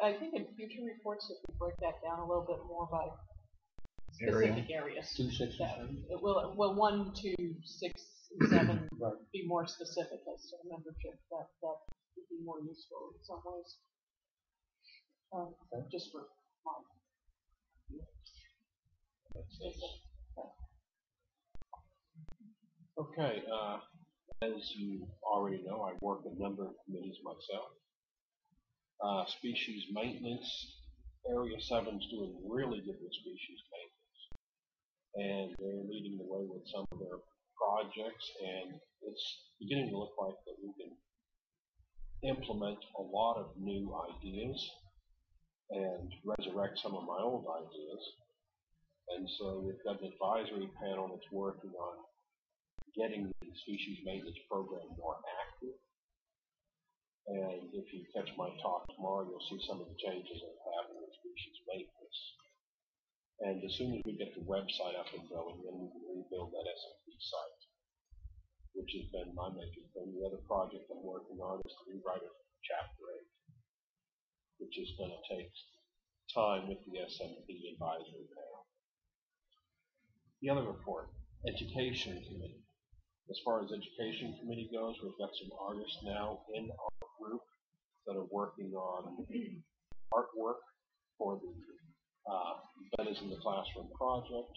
I think in future reports, if we break that down a little bit more by specific areas. 2, 6, and 7? It will 1, 2, 6, and 7 Right. be more specific as to membership. That would be more useful in some ways. Just for mine. Okay, as you already know, I work a number of committees myself. Species maintenance, Area 7 is doing really good with species maintenance. And they're leading the way with some of their projects, and it's beginning to look like that we can implement a lot of new ideas and resurrect some of my old ideas. And so we've got an advisory panel that's working on getting the species maintenance program more active. And if you catch my talk tomorrow, you'll see some of the changes that have happened with species maintenance. And as soon as we get the website up and going, then we can rebuild that SMP site, which has been my major thing. The other project I'm working on is to rewrite it for Chapter 8, which is going to take time with the SMP advisory panel. The other report, Education Committee. As far as Education Committee goes, we've got some artists now in our group that are working on artwork for the Bettas in the Classroom project.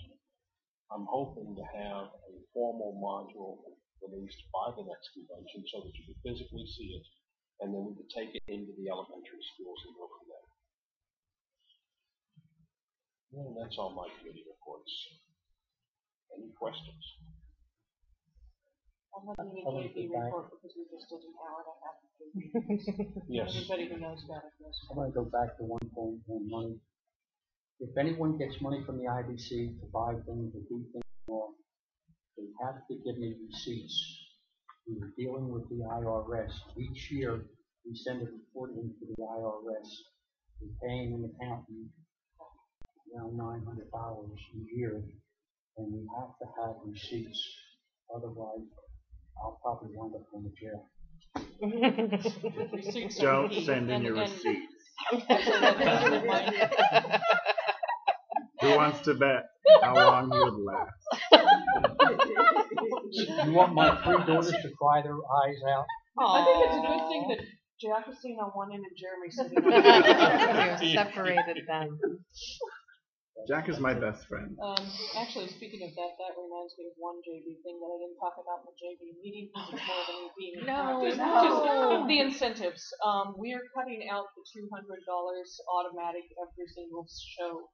I'm hoping to have a formal module released by the next convention so that you can physically see it, and then we can take it into the elementary schools and go from there. And that's all my committee reports. Any questions? I'm not going to JV report because we just did an hour and a half of JV. Yes. Anybody who knows about it knows. I'm gonna go back to one point on money. If anyone gets money from the IBC to buy things or do things more, they have to give me receipts. We were dealing with the IRS. Each year, we send a report into the IRS. We're paying an accountant around $900 a year, and we have to have receipts. Otherwise, I'll probably wind up in the jail. Don't send in your receipts. Who wants to bet how long you would last? You want my three daughters to cry their eyes out? I think it's a good thing that Jack is sitting on one end and Jeremy's sitting on the other. You separated them. Jack is my best friend. Actually, speaking of that, that reminds me of one JV thing that I didn't talk about in the JV meeting because it's more than being just the incentives. We are cutting out the $200 automatic every single show.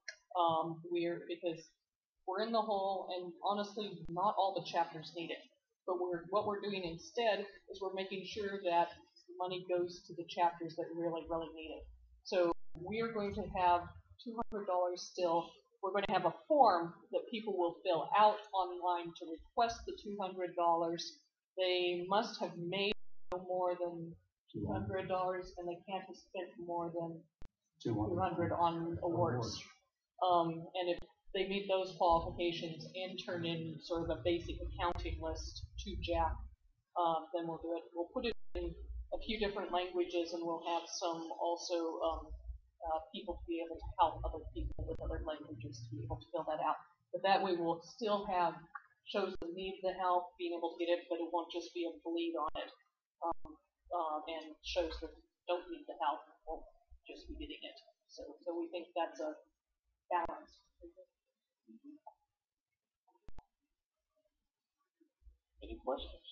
Because we're in the hole, and honestly, not all the chapters need it. But what we're doing instead is we're making sure that money goes to the chapters that really, really need it. So we are going to have $200 still. We're going to have a form that people will fill out online to request the $200. They must have made no more than $200, and they can't have spent more than $200 on awards. And if they meet those qualifications and turn in sort of a basic accounting list to Jack, then we'll do it. We'll put it in a few different languages, and we'll have some also people to be able to help other people with other languages to be able to fill that out. But that way we'll still have shows that need the help being able to get it, but it won't just be a bleed on it. And shows that don't need the help won't just be getting it. So we think that's a balance. Any questions?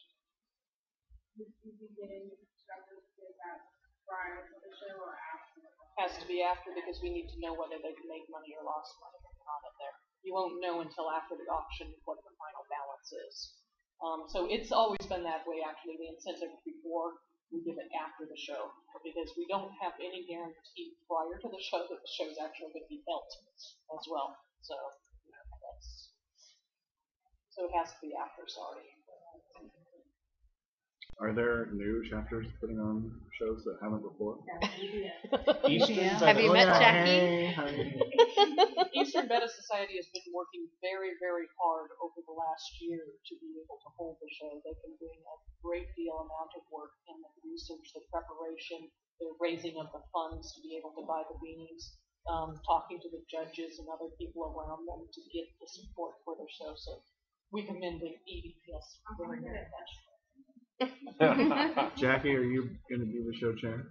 Would you be getting instructors to do that prior to the show or after? Has to be after because we need to know whether they've made money or lost money on it there. You won't know until after the auction what the final balance is. So it's always been that way actually, the incentive before we give it after the show, because we don't have any guarantee prior to the show that the show's actually going to be built as well. So it has to be after, sorry. Are there new chapters putting on shows that haven't before? Have you met Jackie? Eastern Betta Society has been working very, very hard over the last year to be able to hold the show. They've been doing a great deal amount of work in the research, the preparation, the raising of the funds to be able to buy the beanies, talking to the judges and other people around them to get the support for their show. So we commend the EBPS very, very much. Jackie, are you going to be the show chair?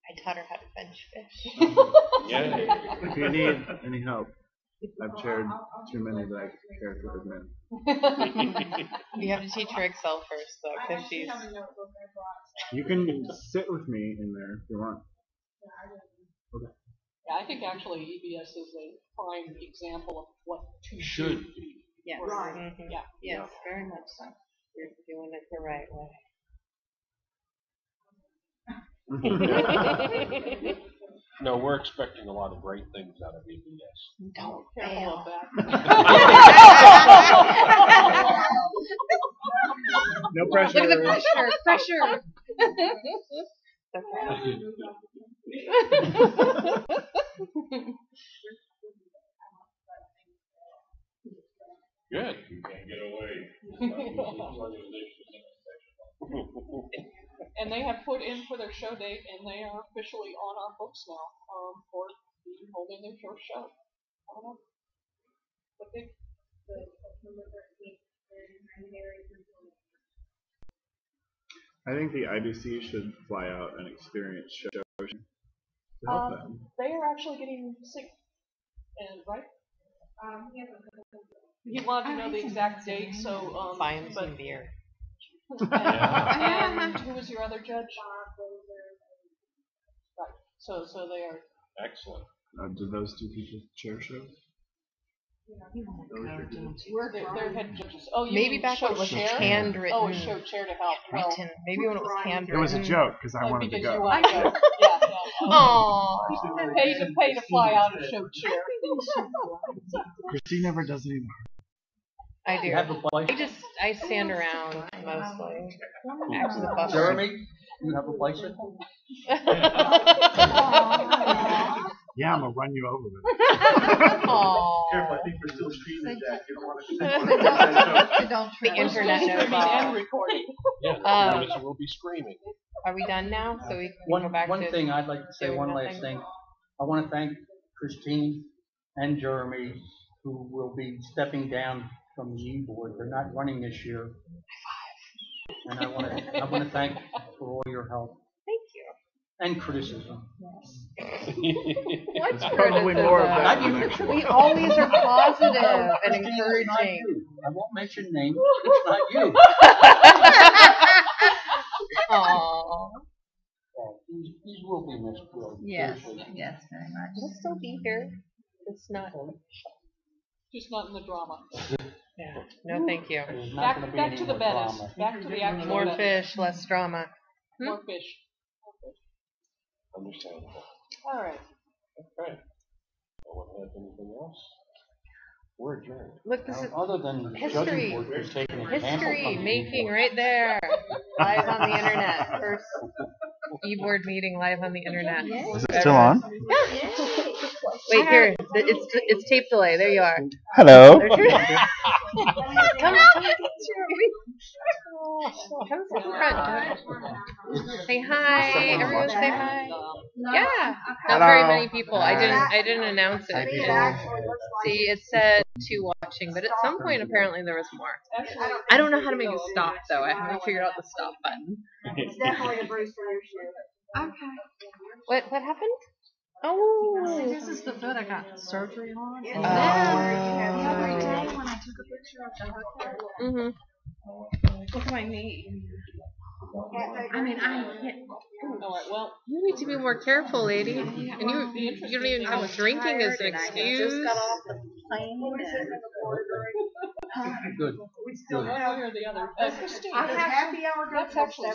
I taught her how to bench fish. Yay. If you need any help, I've chaired too many that I care to admit. You have to teach her Excel first, though, because she's. You can sit with me in there if you want. Okay. Yeah, I think actually EBS is a prime example of what should be. Yes. Right. Mm-hmm. Yeah. Yes, very much so. You're doing it the right way. No, we're expecting a lot of great things out of EBS. Don't Careful of that. No pressure. Look at the pressure. Good. You can't get away. And they have put in for their show date, and they are officially on our books now, for holding their first show. I don't know. But they, I think the IBC should fly out and experience show to help them. they are actually getting sick, and right? He wanted to know the exact date, so Buy him some beer. And who was your other judge? Right. So they are. Excellent. Did those two people chair shows? They're head judges. Oh, you Maybe mean back show when it was chair? handwritten. Oh, a show chair to help. Well, Written. Maybe when it was handwritten. It was a joke because I wanted to because you go. want to go. Yeah. Aww. Pay to fly out and show chair. Christine never does anything. I do. You have a bicycle? I stand around mostly. Actually, the bus. Jeremy, you have a bicycle? Yeah, I'm gonna run you over with it. Aww. Careful, I think we're still streaming that. You don't want to. The internet knows And all. recording. Yeah, we'll be screaming. Are we done now? So we can go back One to thing I'd like to say, doing one nothing? last thing. I want to thank Christine and Jeremy, who will be stepping down from the E-board. They're not running this year. And I want to thank for all your help. Thank you. And criticism. What's Probably more of that criticism? next year. We always are positive and Christine, it's not encouraging. you. I won't mention names. It's not you. Aww. These will be missed. Will. Yes, Seriously. yes, very much. We'll still be here. It's not. Just not in the drama. Yeah. No, thank you. There's not gonna be Back any to the more Bettas. drama. Back to the actual More Bettas. fish, less drama. More fish. Understandable. All right. Okay. No one has anything else? We're adjourned. Look, this is Other than history. judging board is taking a sample history from the making E-board. right there. Live on the internet. First e-board meeting live on the internet. Is it still on? Wait, here. It's tape delay. There you are. Hello. Come sit in front. Say hi. Everyone say hi. Yeah. Not very many people. I didn't announce it. See, it said 2 watching, but at some point apparently there was more. I don't know how to make it stop though. I haven't figured out the stop button. It's definitely a bruise for your shoe. What happened? Oh. This is the foot I got surgery on. And Oh. then the other day when I took a picture of the hotel, Mhm. look at my knee. I mean, I hit. All right. Well, You need to be more careful, lady. And you don't even I have was drinking as an tired and I excuse. just got off the plane. Good. one way or the other. Christine, I have happy hour. that's actually